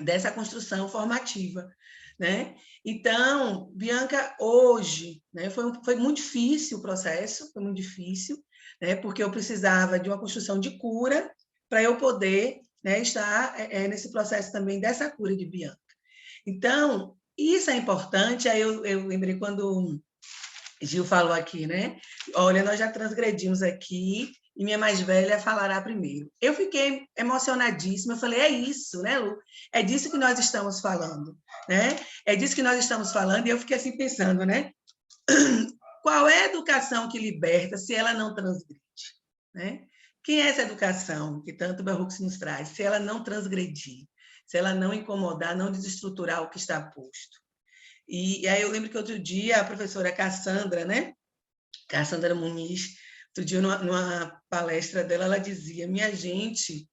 dessa construção formativa, né? Então, Bianca, hoje, né, foi muito difícil o processo, foi muito difícil, né, porque eu precisava de uma construção de cura para eu poder, né, estar nesse processo também dessa cura de Bianca. Então, isso é importante. Aí eu lembrei quando Gil falou aqui, né? Olha, nós já transgredimos aqui e minha mais velha falará primeiro. Eu fiquei emocionadíssima, eu falei, é isso, né, Lu? É disso que nós estamos falando, né? É disso que nós estamos falando, e eu fiquei assim pensando, né? Qual é a educação que liberta se ela não transgride, né? Quem é essa educação que tanto Berrux nos traz, se ela não transgredir, se ela não incomodar, não desestruturar o que está posto? E aí eu lembro que outro dia a professora Cassandra, né? Cassandra Muniz, outro dia numa palestra dela, ela dizia, minha gente,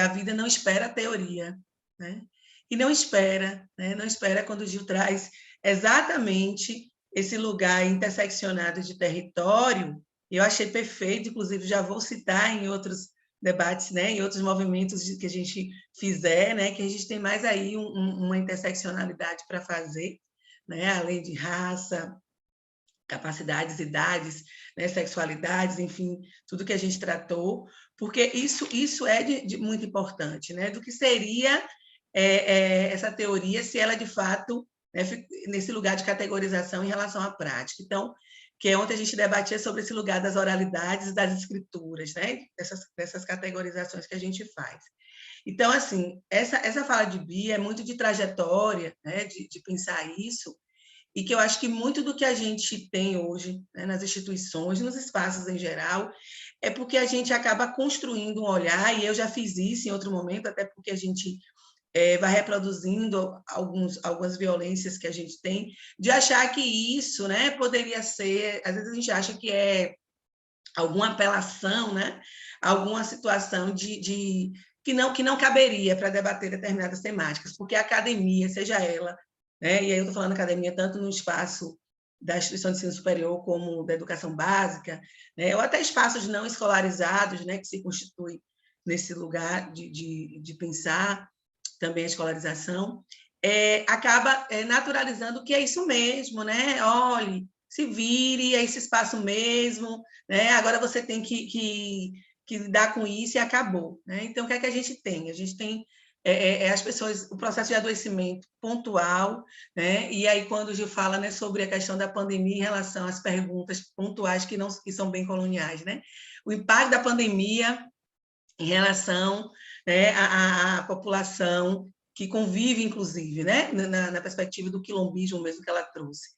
a vida não espera a teoria, né? E não espera, né? Não espera quando o Gil traz exatamente esse lugar interseccionado de território. Eu achei perfeito, inclusive já vou citar em outros debates, né, em outros movimentos que a gente fizer, né, que a gente tem mais aí uma interseccionalidade para fazer, né, além de raça, capacidades, idades, né, sexualidades, enfim, tudo que a gente tratou, porque isso é de muito importante, né, do que seria essa teoria se ela, de fato, né, nesse lugar de categorização em relação à prática. Então, que ontem a gente debatia sobre esse lugar das oralidades e das escrituras, né, dessas categorizações que a gente faz. Então, assim, essa fala de Bia é muito de trajetória, né, de pensar isso, e que eu acho que muito do que a gente tem hoje, né, nas instituições, nos espaços em geral, é porque a gente acaba construindo um olhar, e eu já fiz isso em outro momento, até porque a gente vai reproduzindo algumas violências que a gente tem, de achar que isso, né, poderia ser, às vezes a gente acha que é alguma apelação, né, alguma situação que não caberia para debater determinadas temáticas, porque a academia, seja ela, né, e aí eu estou falando academia tanto no espaço da instituição de ensino superior como da educação básica, né, ou até espaços não escolarizados, né, que se constituem nesse lugar de pensar também a escolarização, acaba naturalizando o que é isso mesmo, né? Olhe, se vire, é esse espaço mesmo, né? Agora você tem que lidar com isso e acabou, né? Então, o que é que a gente tem? A gente tem as pessoas, o processo de adoecimento pontual, né? E aí, quando o Gil fala, né, sobre a questão da pandemia em relação às perguntas pontuais que são bem coloniais, né? O impacto da pandemia em relação, né, à população que convive, inclusive, né, na perspectiva do quilombismo mesmo que ela trouxe.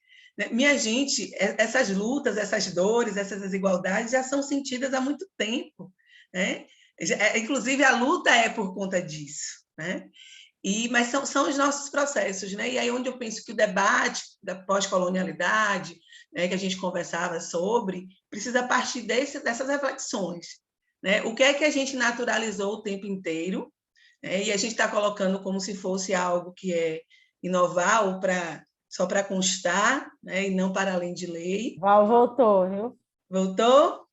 Minha gente, essas lutas, essas dores, essas desigualdades já são sentidas há muito tempo, né? Inclusive, a luta é por conta disso, né? Mas são os nossos processos, né? E aí onde eu penso que o debate da pós-colonialidade, né, que a gente conversava sobre, precisa partir dessas reflexões, né? O que é que a gente naturalizou o tempo inteiro, né? E a gente está colocando como se fosse algo que é inovar ou só para constar, né? E não para além de lei. Val voltou, viu? Voltou?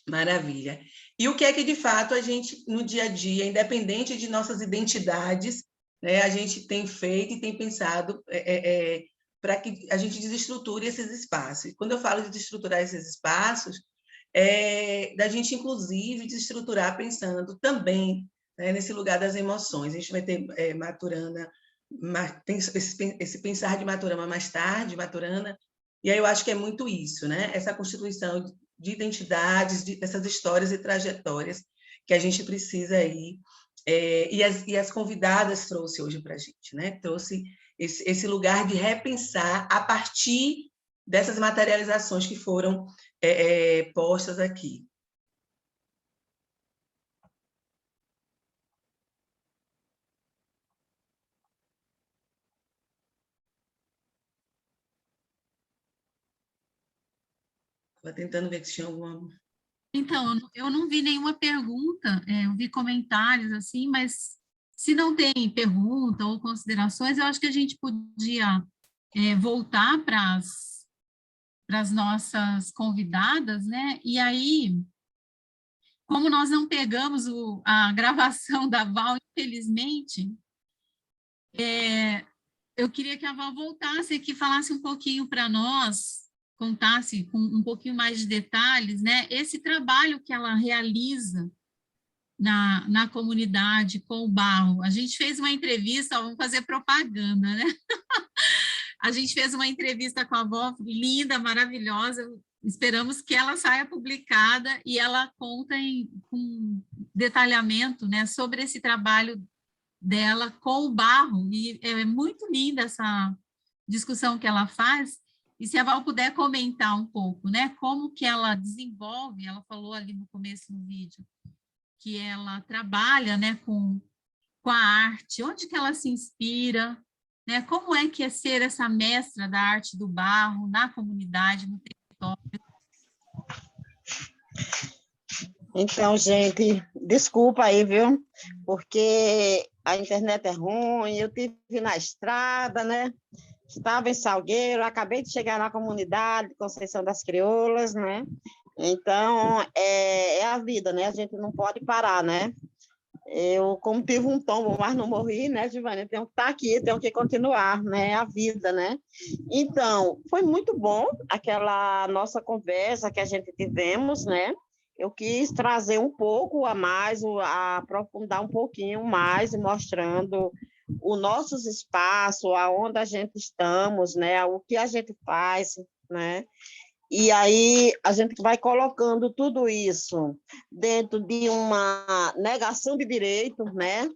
Maravilha. E o que é que, de fato, a gente, no dia a dia, independente de nossas identidades, né, a gente tem feito e tem pensado para que a gente desestruture esses espaços. E quando eu falo de desestruturar esses espaços, da gente, inclusive, desestruturar pensando também, né, nesse lugar das emoções. A gente vai ter Maturana, esse pensar de Maturana mais tarde, Maturana, e aí eu acho que é muito isso, né? Essa constituição de identidades, dessas histórias e trajetórias que a gente precisa aí, e as convidadas trouxe hoje para a gente, né? Trouxe esse lugar de repensar a partir dessas materializações que foram postas aqui. Estava tentando ver se tinha alguma... Então, eu não vi nenhuma pergunta, eu vi comentários assim, mas se não tem pergunta ou considerações, eu acho que a gente podia voltar para as nossas convidadas, né? E aí, como nós não pegamos a gravação da Val, infelizmente, eu queria que a Val voltasse aqui, falasse um pouquinho para nós, contasse com um pouquinho mais de detalhes, né? Esse trabalho que ela realiza na comunidade com o barro. A gente fez uma entrevista, vamos fazer propaganda, né? A gente fez uma entrevista com a avó, linda, maravilhosa, esperamos que ela saia publicada e ela conta com detalhamento, né, sobre esse trabalho dela com o barro, e é muito linda essa discussão que ela faz, e se a Val puder comentar um pouco, né, como que ela desenvolve, ela falou ali no começo do vídeo, que ela trabalha, né, com a arte, onde que ela se inspira, né, como é que é ser essa mestra da arte do barro na comunidade, no território. Então, gente, desculpa aí, viu? Porque a internet é ruim, eu tive na estrada, né? Estava em Salgueiro, acabei de chegar na comunidade Conceição das Crioulas, né? Então, é a vida, né? A gente não pode parar, né? Eu, como tive um tombo, mas não morri, né, Giovana? Eu tenho que estar aqui, tenho que continuar, né? A vida, né? Então, foi muito bom aquela nossa conversa que a gente tivemos, né? Eu quis trazer um pouco a mais, aprofundar um pouquinho mais, mostrando os nossos espaços, aonde a gente estamos, né? O que a gente faz, né? E aí a gente vai colocando tudo isso dentro de uma negação de direito, né?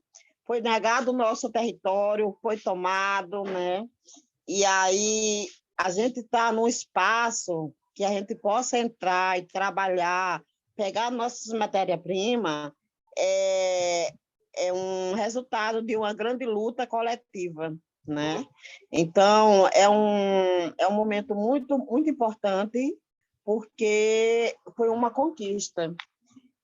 Foi negado o nosso território, foi tomado, né? E aí a gente está num espaço que a gente possa entrar e trabalhar, pegar nossas matérias-primas, é um resultado de uma grande luta coletiva, né? Então, é um momento muito, muito importante, porque foi uma conquista.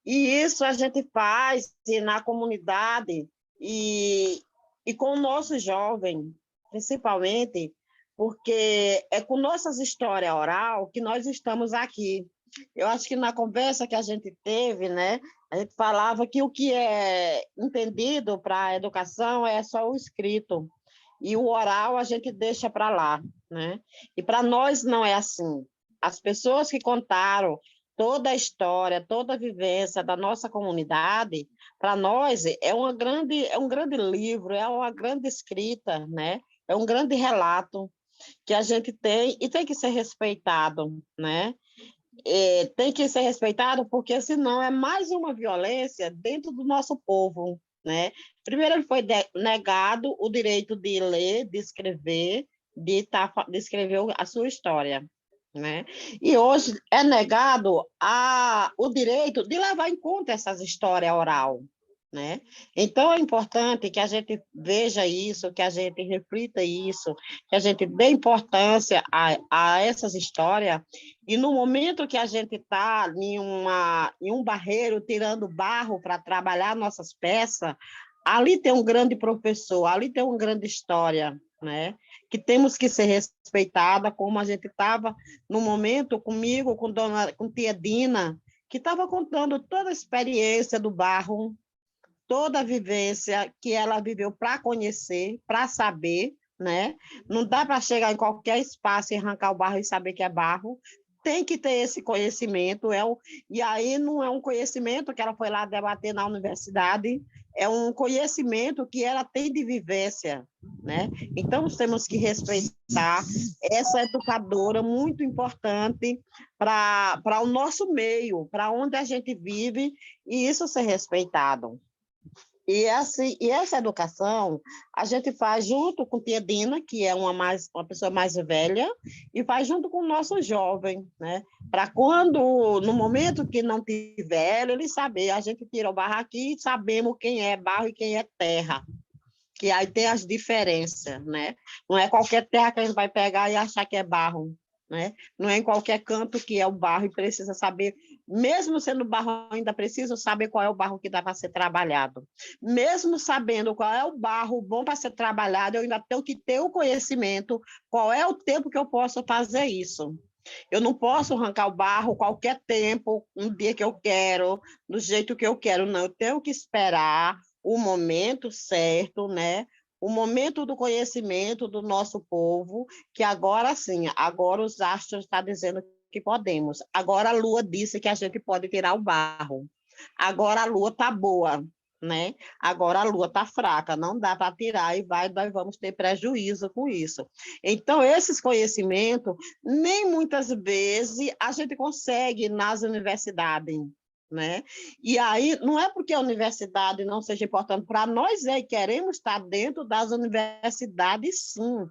E isso a gente faz na comunidade e com o nosso jovem, principalmente, porque é com nossas histórias oral que nós estamos aqui. Eu acho que na conversa que a gente teve, né, a gente falava que o que é entendido para a educação é só o escrito, e o oral a gente deixa para lá, né? E para nós não é assim. As pessoas que contaram toda a história, toda a vivência da nossa comunidade, para nós é um grande livro, é uma grande escrita, né? É um grande relato que a gente tem e tem que ser respeitado, né? Tem que ser respeitado porque senão é mais uma violência dentro do nosso povo, né? Primeiro ele foi negado o direito de ler, de escrever, de escrever a sua história, né? E hoje é negado o direito de levar em conta essas histórias oral, né? Então, é importante que a gente veja isso, que a gente reflita isso, que a gente dê importância a essas histórias, e no momento que a gente está em um barreiro, tirando barro para trabalhar nossas peças, ali tem um grande professor, ali tem uma grande história, né? Que temos que ser respeitada, como a gente estava no momento comigo, com tia Dina, que estava contando toda a experiência do barro, toda a vivência que ela viveu para conhecer, para saber, né? Não dá para chegar em qualquer espaço e arrancar o barro e saber que é barro. Tem que ter esse conhecimento, e aí não é um conhecimento que ela foi lá debater na universidade, é um conhecimento que ela tem de vivência, né? Então, temos que respeitar essa educadora muito importante para o nosso meio, para onde a gente vive, e isso ser respeitado. E essa educação a gente faz junto com tia Dina, que é uma pessoa mais velha, e faz junto com o nosso jovem, né? Para quando, no momento que não tiver, ele saber, a gente tira o barro aqui e sabemos quem é barro e quem é terra, que aí tem as diferenças, né? Não é qualquer terra que a gente vai pegar e achar que é barro, né? Não é em qualquer canto que é o barro e precisa saber, mesmo sendo barro, ainda precisa saber qual é o barro que dá para ser trabalhado. Mesmo sabendo qual é o barro bom para ser trabalhado, eu ainda tenho que ter o conhecimento, qual é o tempo que eu posso fazer isso. Eu não posso arrancar o barro qualquer tempo, um dia que eu quero, do jeito que eu quero, não. Eu tenho que esperar o momento certo, né? O momento do conhecimento do nosso povo, que agora sim, agora os astros estão dizendo que podemos. Agora a Lua disse que a gente pode tirar o barro. Agora a Lua está boa, né? Agora a Lua está fraca, não dá para tirar e nós vamos ter prejuízo com isso. Então, esses conhecimentos, nem muitas vezes a gente consegue nas universidades, né? E aí, não é porque a universidade não seja importante para nós, queremos estar dentro das universidades, sim,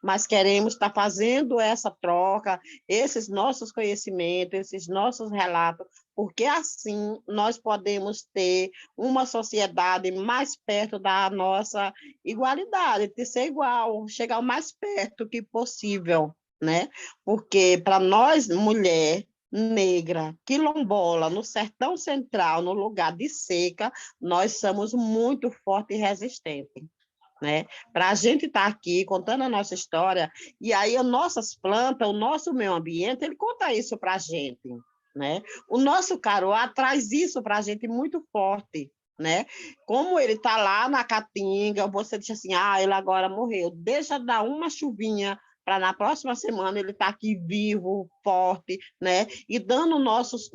mas queremos estar fazendo essa troca, esses nossos conhecimentos, esses nossos relatos, porque assim nós podemos ter uma sociedade mais perto da nossa igualdade, de ser igual, chegar o mais perto que possível, né? Porque para nós, mulher negra, quilombola, no sertão central, no lugar de seca, nós somos muito fortes e resistentes, né? Para a gente estar aqui contando a nossa história, e aí as nossas plantas, o nosso meio ambiente, ele conta isso para a gente, né? O nosso caruá traz isso para a gente muito forte, né? Como ele está lá na caatinga, você diz assim, ele agora morreu, deixa dar uma chuvinha para na próxima semana ele estar aqui vivo, forte, né? E dando nossas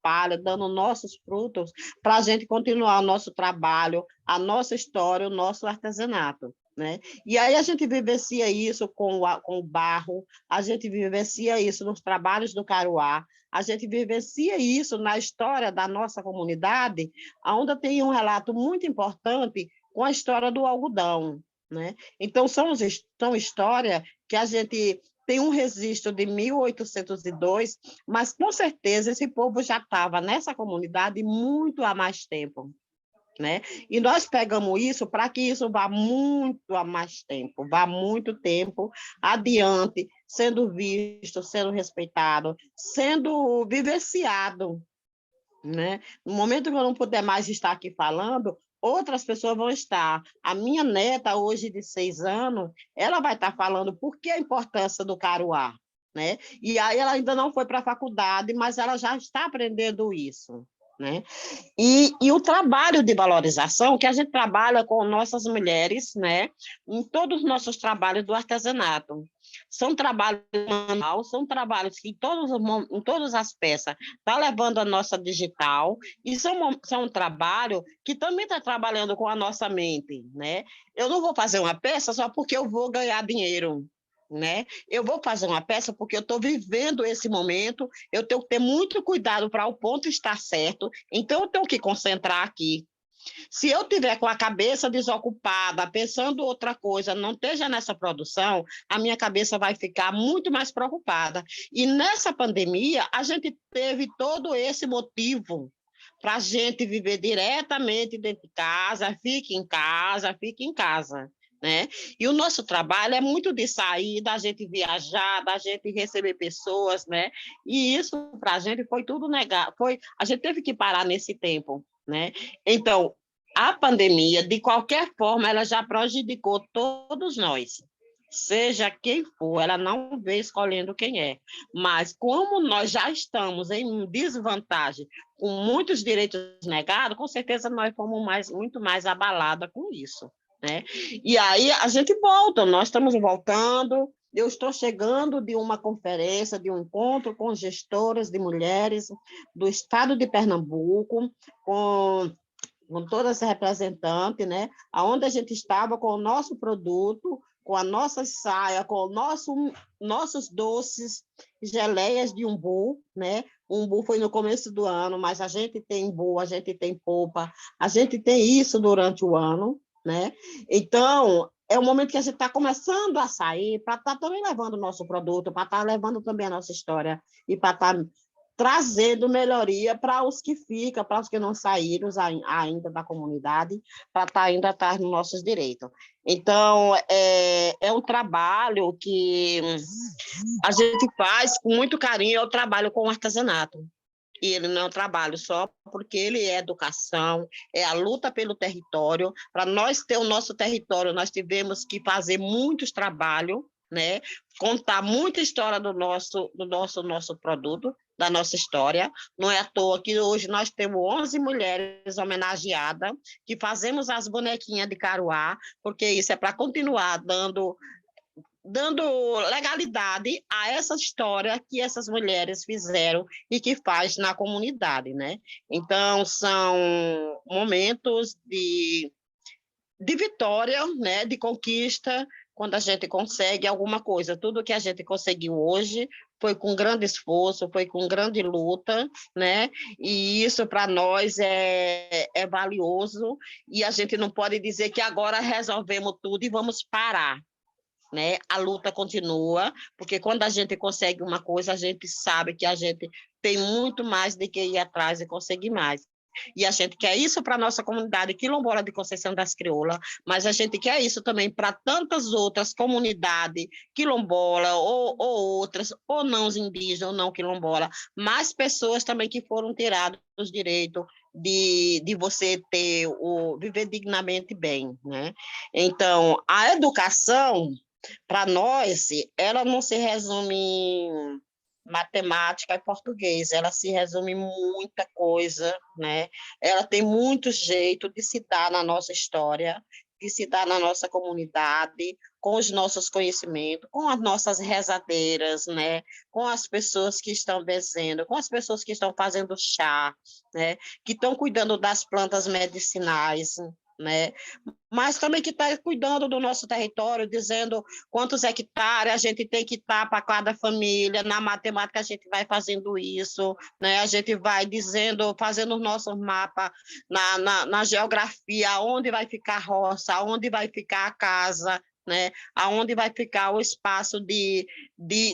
palhas, dando nossos frutos para a gente continuar o nosso trabalho, a nossa história, o nosso artesanato, né? E aí a gente vivencia isso com o barro, a gente vivencia isso nos trabalhos do caruá, a gente vivencia isso na história da nossa comunidade, onde tem um relato muito importante com a história do algodão, né? Então, são histórias que a gente tem um registro de 1802, mas, com certeza, esse povo já estava nessa comunidade muito há mais tempo, né? E nós pegamos isso para que isso vá muito a mais tempo, vá muito tempo adiante, sendo visto, sendo respeitado, sendo vivenciado, né? No momento que eu não puder mais estar aqui falando, outras pessoas vão estar. A minha neta, hoje de 6 anos, ela vai estar falando por que a importância do caruá, né? E aí ela ainda não foi para a faculdade, mas ela já está aprendendo isso, né? E o trabalho de valorização, que a gente trabalha com nossas mulheres, né? Em todos os nossos trabalhos do artesanato. São trabalhos manual, são trabalhos que em todas as peças está levando a nossa digital, e são um trabalho que também está trabalhando com a nossa mente, né? Eu não vou fazer uma peça só porque eu vou ganhar dinheiro, né? Eu vou fazer uma peça porque eu estou vivendo esse momento, eu tenho que ter muito cuidado para o ponto estar certo, então eu tenho que concentrar aqui. Se eu tiver com a cabeça desocupada, pensando outra coisa, não esteja nessa produção, a minha cabeça vai ficar muito mais preocupada. E nessa pandemia, a gente teve todo esse motivo para a gente viver diretamente dentro de casa, fique em casa, fique em casa, né? E o nosso trabalho é muito de sair, da gente viajar, da gente receber pessoas, né? E isso para a gente foi tudo negado, a gente teve que parar nesse tempo, né? Então, a pandemia, de qualquer forma, ela já prejudicou todos nós, seja quem for, ela não vê escolhendo quem é. Mas como nós já estamos em desvantagem, com muitos direitos negados, com certeza nós fomos muito mais abaladas com isso, né? E aí a gente volta, nós estamos voltando. Eu estou chegando de uma conferência, de um encontro com gestoras de mulheres do estado de Pernambuco, com todas as representantes, né? Onde a gente estava com o nosso produto, com a nossa saia, com nossos doces, geleias de umbu, né? O umbu foi no começo do ano, mas a gente tem umbu, a gente tem polpa, a gente tem isso durante o ano, né? Então, é o momento que a gente está começando a sair para estar também levando o nosso produto, para estar levando também a nossa história e para estar trazendo melhoria para os que ficam, para os que não saíram ainda da comunidade, para estar ainda atrás dos nossos direitos. Então, é um trabalho que a gente faz com muito carinho, é o trabalho com o artesanato. E ele não é um trabalho só porque ele é educação, é a luta pelo território. Para nós ter o nosso território, nós tivemos que fazer muitos trabalhos, né? Contar muita história do nosso produto, da nossa história. Não é à toa que hoje nós temos 11 mulheres homenageadas, que fazemos as bonequinhas de Caruá, porque isso é para continuar dando legalidade a essa história que essas mulheres fizeram e que faz na comunidade, né? Então, são momentos de vitória, né? De conquista, quando a gente consegue alguma coisa. Tudo que a gente conseguiu hoje foi com grande esforço, foi com grande luta, né? E isso para nós é valioso, e a gente não pode dizer que agora resolvemos tudo e vamos parar, né? A luta continua, porque quando a gente consegue uma coisa, a gente sabe que a gente tem muito mais de que ir atrás e conseguir mais. E a gente quer isso para a nossa comunidade quilombola de Conceição das Crioulas, mas a gente quer isso também para tantas outras comunidades quilombola ou outras, ou não indígenas, ou não quilombola, mais pessoas também que foram tiradas os direitos de você viver dignamente bem, né? Então, a educação, para nós, ela não se resume em matemática e português, ela se resume em muita coisa, né? Ela tem muito jeito de se dar na nossa história, de se dar na nossa comunidade, com os nossos conhecimentos, com as nossas rezadeiras, né? Com as pessoas que estão benzendo, com as pessoas que estão fazendo chá, né? Que estão cuidando das plantas medicinais, né? Mas também que está cuidando do nosso território, dizendo quantos hectares a gente tem que estar para cada família. Na matemática a gente vai fazendo isso, né? A gente vai dizendo, fazendo os nossos mapas na geografia, onde vai ficar a roça, onde vai ficar a casa, né? Aonde vai ficar o espaço de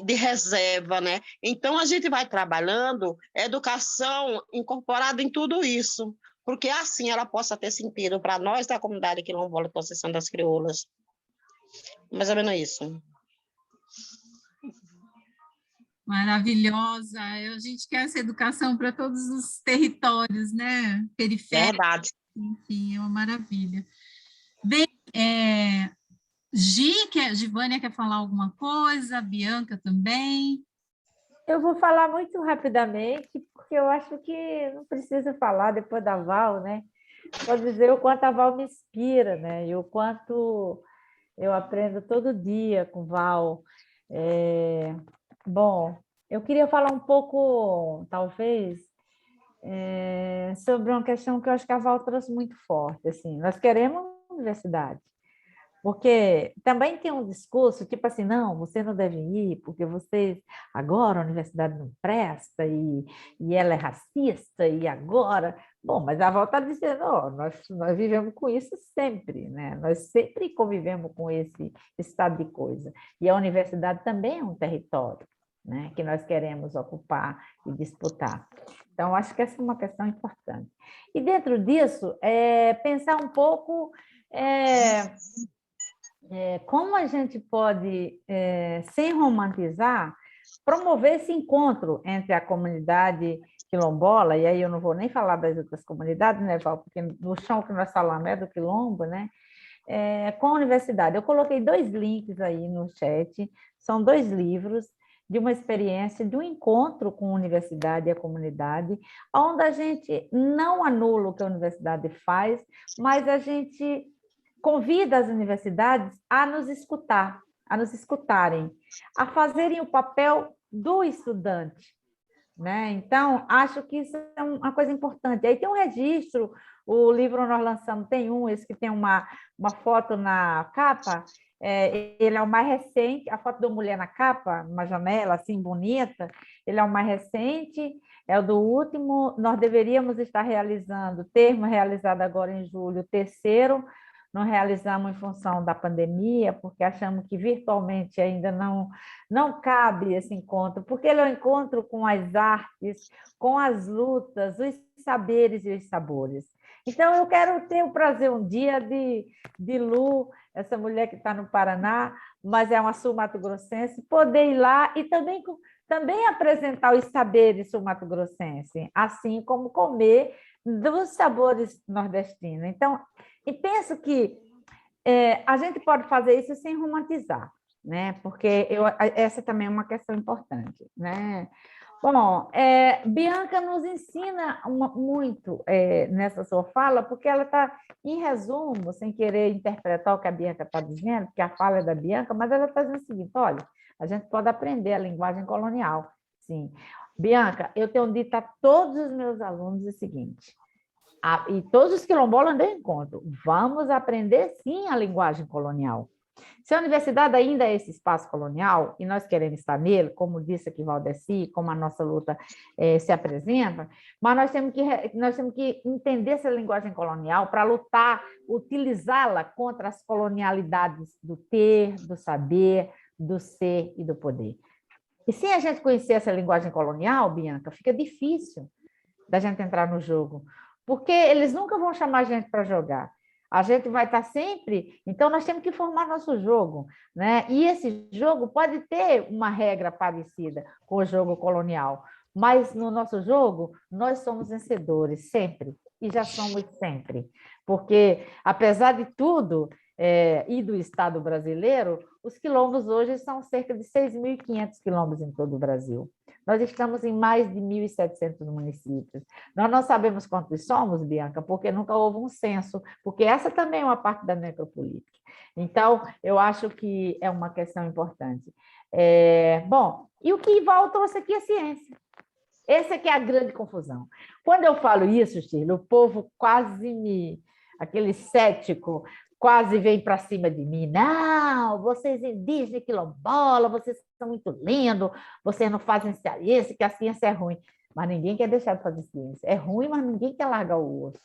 reserva, né? Então a gente vai trabalhando educação incorporada em tudo isso, porque assim ela possa ter sentido para nós da comunidade quilombola de Conceição das Crioulas. Mais ou menos isso. Maravilhosa. A gente quer essa educação para todos os territórios, né? Periféricos. Verdade. Enfim, é uma maravilha. Bem, Givânia quer falar alguma coisa? Bianca também? Eu vou falar muito rapidamente, porque eu acho que não precisa falar depois da Val, né? Pode dizer o quanto a Val me inspira, né? E o quanto eu aprendo todo dia com Val. Bom, eu queria falar um pouco, talvez, sobre uma questão que eu acho que a Val trouxe muito forte. Assim, nós queremos uma universidade, porque também tem um discurso, tipo assim, não, você não deve ir, porque vocês, agora a universidade não presta, e ela é racista, e agora... Bom, mas a Val está dizendo, ó, nós vivemos com isso sempre, né? Nós sempre convivemos com esse estado de coisa. E a universidade também é um território, né, que nós queremos ocupar e disputar. Então, acho que essa é uma questão importante. E dentro disso, pensar um pouco como a gente pode, sem romantizar, promover esse encontro entre a comunidade quilombola, e aí eu não vou nem falar das outras comunidades, né, Val, porque no chão que nós falamos é do quilombo, né, com a universidade. Eu coloquei 2 links aí no chat, são 2 livros de uma experiência, de um encontro com a universidade e a comunidade, onde a gente não anula o que a universidade faz, mas a gente convida as universidades a nos escutar, a nos escutarem, a fazerem o papel do estudante, né? Então, acho que isso é uma coisa importante. Aí tem um registro, o livro nós lançamos, tem esse que tem uma foto na capa, ele é o mais recente, a foto da mulher na capa, uma janela assim bonita, ele é o mais recente, é o do último, nós deveríamos estar termos realizado agora em julho, o 3º, não realizamos em função da pandemia, porque achamos que virtualmente ainda não cabe esse encontro, porque ele é um encontro com as artes, com as lutas, os saberes e os sabores. Então, eu quero ter o prazer um dia de Lu, essa mulher que está no Paraná, mas é uma sul-mato-grossense, poder ir lá e também apresentar os saberes sul-mato-grossense, assim como comer dos sabores nordestinos. Então, e penso que a gente pode fazer isso sem romantizar, né? Porque essa também é uma questão importante, né? Bom, Bianca nos ensina muito nessa sua fala, porque ela está, em resumo, sem querer interpretar o que a Bianca está dizendo, porque a fala é da Bianca, mas ela está dizendo o seguinte: olha, a gente pode aprender a linguagem colonial, sim. Bianca, eu tenho dito a todos os meus alunos o seguinte: e todos os quilombolas onde eu encontro, vamos aprender sim a linguagem colonial. Se a universidade ainda é esse espaço colonial, e nós queremos estar nele, como disse aqui Valdeci, como a nossa luta se apresenta, mas nós temos que entender essa linguagem colonial para lutar, utilizá-la contra as colonialidades do ter, do saber, do ser e do poder. E sem a gente conhecer essa linguagem colonial, Bianca, fica difícil da gente entrar no jogo, porque eles nunca vão chamar a gente para jogar. A gente vai estar sempre... Então, nós temos que formar nosso jogo, né? E esse jogo pode ter uma regra parecida com o jogo colonial, mas no nosso jogo, nós somos vencedores, sempre, e já somos sempre. Porque, apesar de tudo, e do Estado brasileiro, os quilombos hoje são cerca de 6.500 quilombos em todo o Brasil. Nós estamos em mais de 1.700 municípios. Nós não sabemos quantos somos, Bianca, porque nunca houve um censo, porque essa também é uma parte da necropolítica. Então, eu acho que é uma questão importante. Bom, e o que Val trouxe aqui é ciência. Essa aqui é a grande confusão. Quando eu falo isso, Shirley, o povo aquele cético, quase vem para cima de mim. Não, vocês indígenas quilombola, vocês são muito lindos, vocês não fazem ciência, que a ciência é ruim. Mas ninguém quer deixar de fazer ciência. É ruim, mas ninguém quer largar o osso.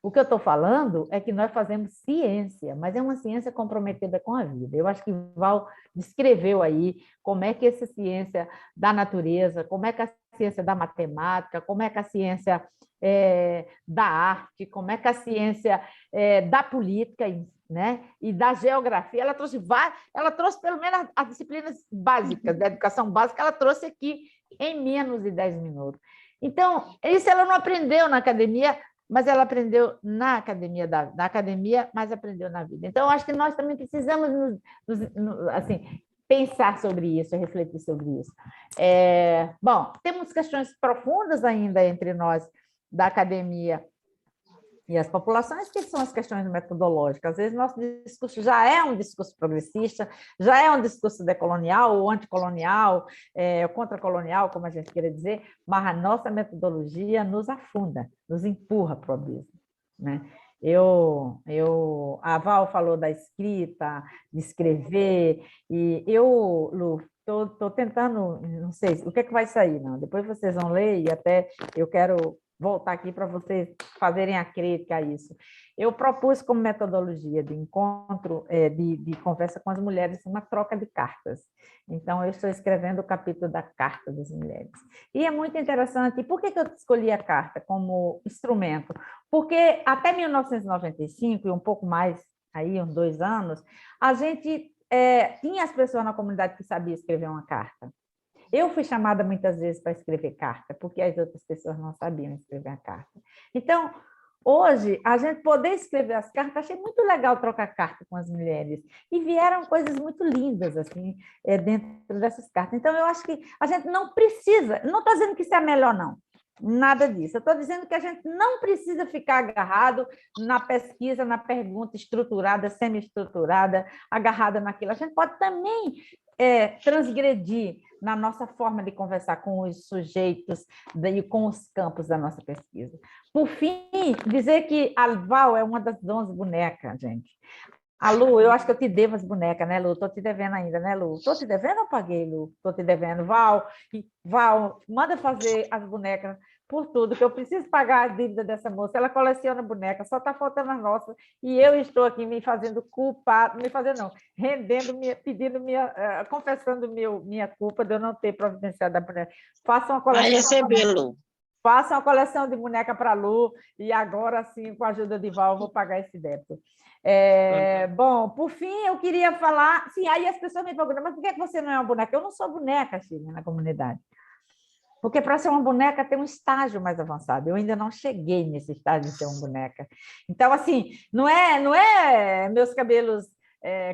O que eu estou falando é que nós fazemos ciência, mas é uma ciência comprometida com a vida. Eu acho que Val descreveu aí como é que essa ciência da natureza, como é que a ciência da matemática, como é que a ciência da arte, como é que a ciência da política, né, e da geografia, ela trouxe pelo menos as disciplinas básicas da educação básica, ela trouxe aqui em menos de 10 minutos. Então, isso ela não aprendeu na academia, mas ela aprendeu na academia, mas aprendeu na vida. Então, eu acho que nós também precisamos assim, pensar sobre isso, refletir sobre isso. Bom, temos questões profundas ainda entre nós da academia e as populações, que são as questões metodológicas. Às vezes, nosso discurso já é um discurso progressista, já é um discurso decolonial, ou anticolonial, ou contracolonial, como a gente queira dizer, mas a nossa metodologia nos afunda, nos empurra para o abismo, né? A Val falou da escrita, de escrever, e eu, Lu, estou tentando, não sei o que é que vai sair, não. Depois vocês vão ler, e até eu quero voltar aqui para vocês fazerem a crítica a isso. Eu propus como metodologia de encontro, de conversa com as mulheres, uma troca de cartas. Então, eu estou escrevendo o capítulo da Carta das Mulheres. E é muito interessante. E por que eu escolhi a carta como instrumento? Porque até 1995, e um pouco mais, aí, uns 2 anos, a gente tinha as pessoas na comunidade que sabiam escrever uma carta. Eu fui chamada muitas vezes para escrever carta, porque as outras pessoas não sabiam escrever a carta. Então, hoje, a gente poder escrever as cartas, achei muito legal trocar carta com as mulheres. E vieram coisas muito lindas, assim, dentro dessas cartas. Então, eu acho que a gente não precisa, não estou dizendo que isso é melhor, não. Nada disso. Eu estou dizendo que a gente não precisa ficar agarrado na pesquisa, na pergunta estruturada, semi-estruturada, agarrada naquilo. A gente pode também transgredir na nossa forma de conversar com os sujeitos e com os campos da nossa pesquisa. Por fim, dizer que a Val é uma das 11 bonecas, gente. A Lu, eu acho que eu te devo as bonecas, né, Lu? Estou te devendo ainda, né, Lu? Estou te devendo ou paguei, Lu? Estou te devendo. Val, manda fazer as bonecas por tudo, que eu preciso pagar a dívida dessa moça. Ela coleciona boneca, só está faltando a nossa. E eu estou aqui me fazendo culpado, rendendo, confessando minha culpa de eu não ter providenciado a boneca. Façam uma coleção. Vai receber, Lu. Façam uma coleção de boneca para a Lu, e agora sim, com a ajuda de Val, eu vou pagar esse débito. Bom, por fim, eu queria falar... Sim, aí as pessoas me perguntam, mas por que você não é uma boneca? Eu não sou boneca, Chile, na comunidade. Porque para ser uma boneca tem um estágio mais avançado. Eu ainda não cheguei nesse estágio de ser uma boneca. Então, assim, não é meus cabelos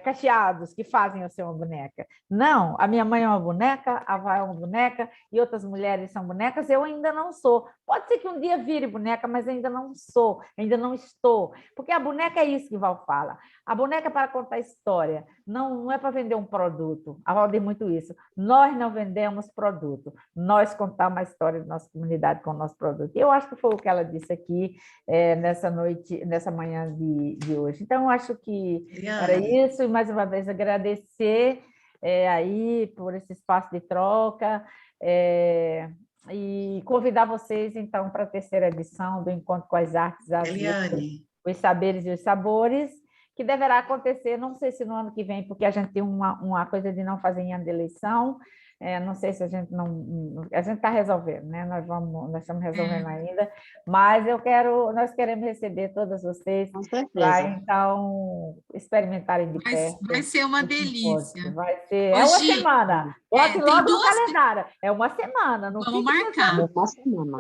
cacheados que fazem eu ser uma boneca. Não, a minha mãe é uma boneca, a Vá é uma boneca, e outras mulheres são bonecas, eu ainda não sou. Pode ser que um dia vire boneca, mas ainda não sou, ainda não estou. Porque a boneca é isso que Val fala. A boneca é para contar história, não é para vender um produto. A Val diz muito isso. Nós não vendemos produto, nós contamos a história da nossa comunidade com o nosso produto. E eu acho que foi o que ela disse aqui nessa manhã de hoje. Então, eu acho que era isso, e mais uma vez agradecer aí por esse espaço de troca, e convidar vocês, então, para a 3ª edição do Encontro com as Artes, as Letras, os Saberes e os Sabores, que deverá acontecer, não sei se no ano que vem, porque a gente tem uma coisa de não fazer em ano de eleição, não sei se a gente não... A gente está resolvendo, né? Nós estamos resolvendo ainda, mas nós queremos receber todas vocês para, então, experimentarem de perto. Vai ser uma delícia. Vai ser... É uma semana. Bote logo no calendário. É uma semana. Não vamos marcar.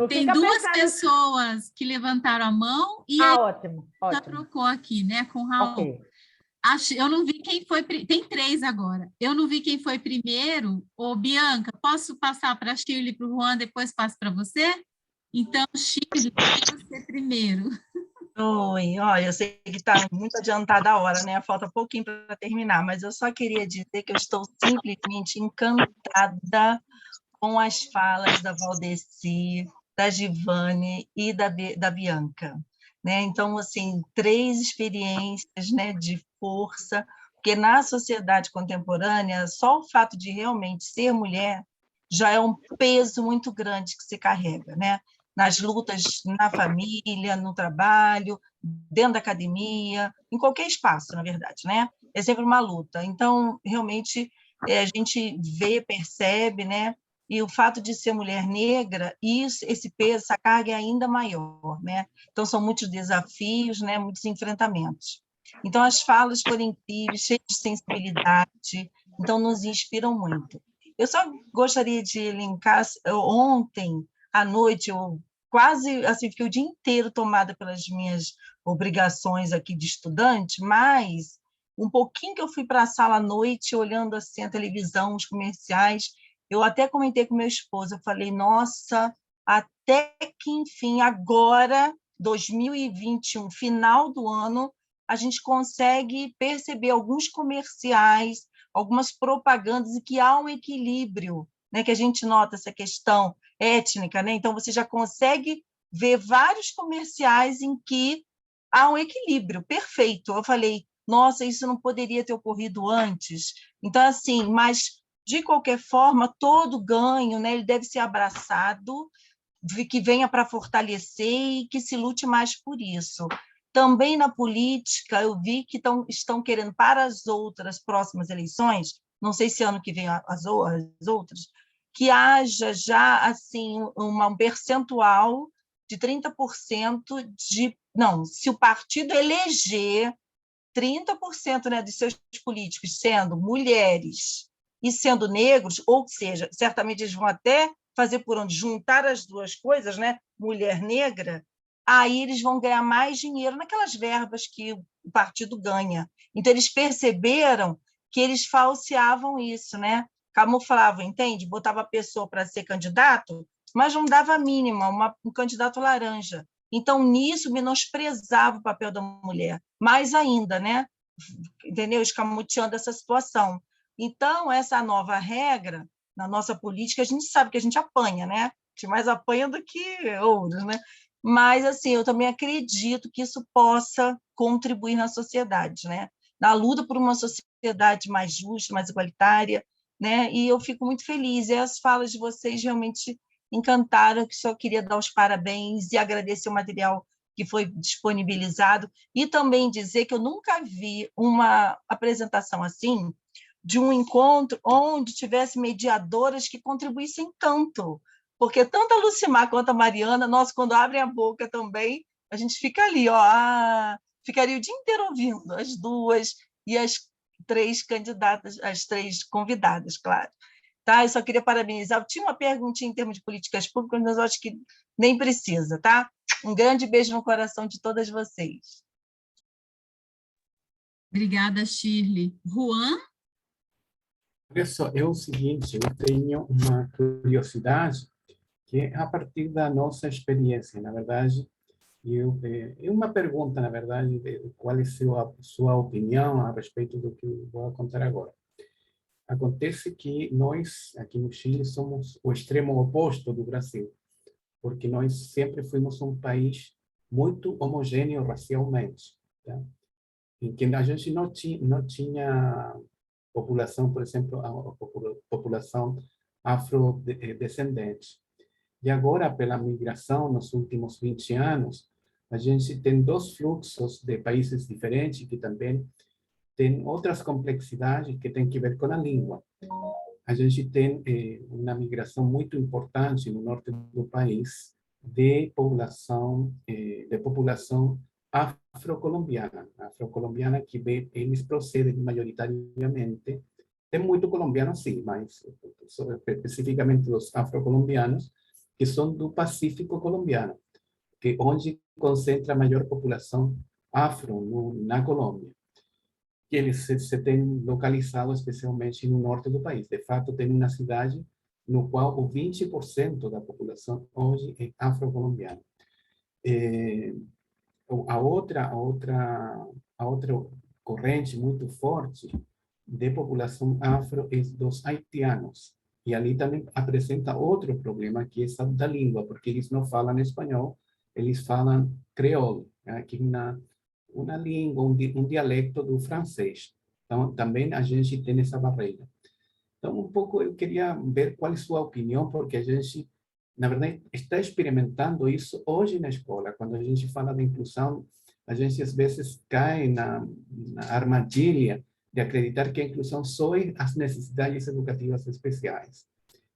Tem 2 pessoas que levantaram a mão e ótimo. Já trocou aqui, né, com o Raul. Okay. Eu não vi quem foi... Tem 3 agora. Eu não vi quem foi primeiro. Ô, Bianca, posso passar para a Shirley e para o Juan, depois passo para você? Então, Shirley, você primeiro. Oi, olha, eu sei que está muito adiantada a hora, né? Falta pouquinho para terminar, mas eu só queria dizer que eu estou simplesmente encantada com as falas da Valdeci, da Givane e da Bianca. Né? Então, assim, 3 experiências, né, de força, porque na sociedade contemporânea, só o fato de realmente ser mulher já é um peso muito grande que se carrega, né? Nas lutas na família, no trabalho, dentro da academia, em qualquer espaço, na verdade, né? É sempre uma luta. Então, realmente, a gente vê, percebe, né? E o fato de ser mulher negra, esse peso, essa carga é ainda maior, né? Então, são muitos desafios, né? Muitos enfrentamentos. Então, as falas foram incríveis, cheias de sensibilidade, então, nos inspiram muito. Eu só gostaria de elencar, ontem à noite, eu quase, assim, fiquei o dia inteiro tomada pelas minhas obrigações aqui de estudante, mas um pouquinho que eu fui para a sala à noite, olhando assim a televisão, os comerciais, eu até comentei com meu esposo, eu falei, nossa, até que, enfim, agora, 2021, final do ano, a gente consegue perceber alguns comerciais, algumas propagandas, e que há um equilíbrio, né, que a gente nota essa questão étnica, né? Então, você já consegue ver vários comerciais em que há um equilíbrio perfeito. Eu falei, nossa, isso não poderia ter ocorrido antes. Então, assim, mas... De qualquer forma, todo ganho, né, ele deve ser abraçado, que venha para fortalecer e que se lute mais por isso. Também na política, eu vi que estão querendo, para as outras próximas eleições, não sei se ano que vem as outras, que haja já assim, um percentual de 30% de... Não, se o partido eleger 30%, né, de seus políticos sendo mulheres e sendo negros, ou seja, certamente eles vão até fazer por onde juntar as duas coisas, né, mulher negra, aí eles vão ganhar mais dinheiro naquelas verbas que o partido ganha. Então, eles perceberam que eles falseavam isso, né? Camuflavam, entende? Botava a pessoa para ser candidato, mas não dava a mínima, um candidato laranja. Então, nisso, menosprezava o papel da mulher. Mais ainda, né? Entendeu? Escamoteando essa situação. Então, essa nova regra, na nossa política, a gente sabe que a gente apanha, né? A gente mais apanha do que outros, né? Mas, assim, eu também acredito que isso possa contribuir na sociedade, né? Na luta por uma sociedade mais justa, mais igualitária, né? E eu fico muito feliz. E as falas de vocês realmente encantaram, que só queria dar os parabéns e agradecer o material que foi disponibilizado, e também dizer que eu nunca vi uma apresentação assim, de um encontro onde tivesse mediadoras que contribuíssem tanto, porque tanto a Lucimar quanto a Mariana, nós, quando abrem a boca também, a gente fica ali, ó, ficaria o dia inteiro ouvindo as duas e as três candidatas, as três convidadas, claro. Tá? Eu só queria parabenizar. Eu tinha uma perguntinha em termos de políticas públicas, mas eu acho que nem precisa, tá? Um grande beijo no coração de todas vocês. Obrigada, Shirley. Juan? Olha só, é o seguinte, eu tenho uma curiosidade que é a partir da nossa experiência, na verdade, é uma pergunta, na verdade, de qual é a sua opinião a respeito do que eu vou contar agora. Acontece que nós, aqui no Chile, somos o extremo oposto do Brasil, porque nós sempre fomos um país muito homogêneo racialmente, tá? Em que a gente não tinha população, por exemplo, a população afrodescendente. E agora, pela migração nos últimos 20 anos, a gente tem dois fluxos de países diferentes que também têm outras complexidades que têm que ver com a língua. A gente tem uma migração muito importante no norte do país de população afrocolombiana que eles procedem majoritariamente. Tem muito colombiano, sim, mas especificamente os afrocolombianos, que são do Pacífico colombiano, que onde concentra a maior população afro na Colômbia. Que eles se têm localizado especialmente no norte do país. De fato, tem uma cidade no qual o 20% da população hoje é afrocolombiana. A outra corrente muito forte de população afro é dos haitianos. E ali também apresenta outro problema, que é essa da língua, porque eles não falam espanhol, eles falam creole, que é uma língua, um dialecto do francês. Então, também a gente tem essa barreira. Então, um pouco eu queria ver qual é a sua opinião, porque a gente, na verdade, está experimentando isso hoje na escola. Quando a gente fala de inclusão, a gente às vezes cai na armadilha de acreditar que a inclusão só é as necessidades educativas especiais.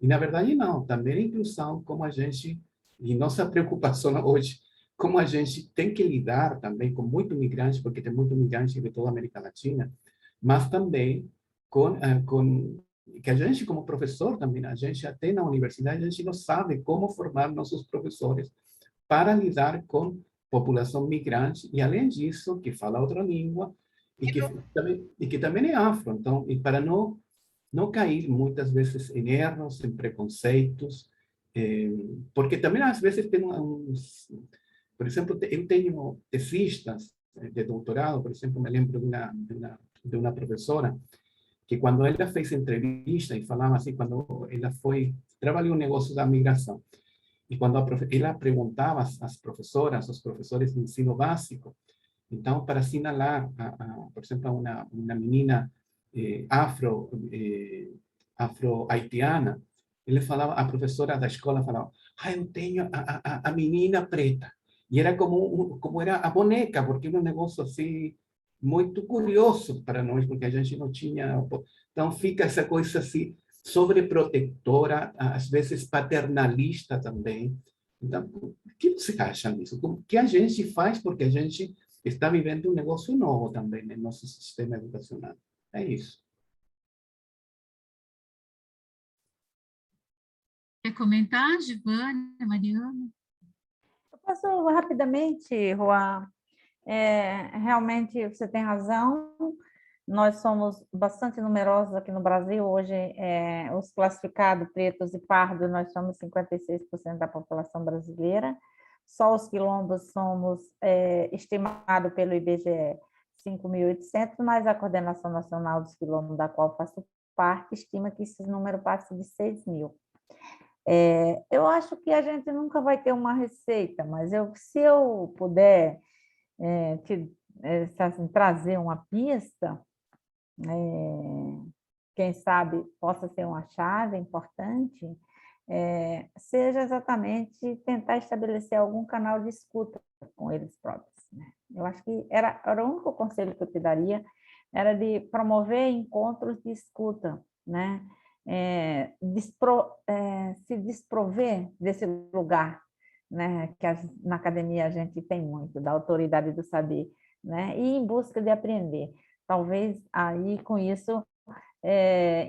E, na verdade, não. Também a inclusão, como a gente, e nossa preocupação hoje, como a gente tem que lidar também com muito migrante, porque tem muito migrante de toda a América Latina, mas também com que a gente, como professor também, a gente até na universidade, a gente não sabe como formar nossos professores para lidar com população migrante, e além disso, que fala outra língua, e que também é afro. Então, e para não cair muitas vezes em erros, em preconceitos, porque também às vezes tem uns... Por exemplo, eu tenho tesistas de doutorado, por exemplo, me lembro de uma professora que quando ela fez entrevista e falava assim, quando ela trabalhou no negócio da migração, e quando ela perguntava às professoras, aos professores de ensino básico, então, para assinalar, por exemplo, uma menina afro-haitiana, a professora da escola falava, eu tenho a menina preta. E era como era a boneca, porque era um negócio assim muito curioso para nós, porque a gente não tinha. Então fica essa coisa assim sobreprotetora, às vezes paternalista também. Então, o que você acha disso? O que a gente faz, porque a gente está vivendo um negócio novo também no nosso sistema educacional. É isso. Quer comentar, Givânia, Mariana? Eu posso rapidamente, Juan. Realmente você tem razão. Nós somos bastante numerosos aqui no Brasil. Hoje, os classificados pretos e pardos, nós somos 56% da população brasileira. Só os quilombos somos estimados pelo IBGE 5.800, mas a Coordenação Nacional dos Quilombos, da qual faço parte, estima que esse número passe de 6.000. Eu acho que a gente nunca vai ter uma receita, mas se eu puder trazer uma pista, quem sabe possa ser uma chave importante, seja exatamente tentar estabelecer algum canal de escuta com eles próprios, né? Eu acho que era o único conselho que eu te daria, era de promover encontros de escuta, né? Se desprover desse lugar, né, que na academia a gente tem muito, da autoridade do saber, né, e em busca de aprender. Talvez aí, com isso,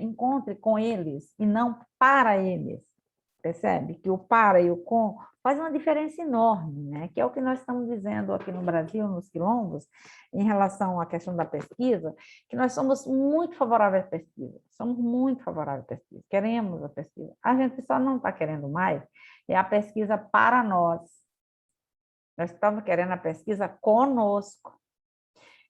encontre com eles e não para eles. Percebe? Que o para e o com faz uma diferença enorme, né? Que é o que nós estamos dizendo aqui no Brasil, nos quilombos, em relação à questão da pesquisa, que nós somos muito favoráveis à pesquisa, somos muito favoráveis à pesquisa, queremos a pesquisa. A gente só não está querendo mais a pesquisa para nós. Nós estamos querendo a pesquisa conosco,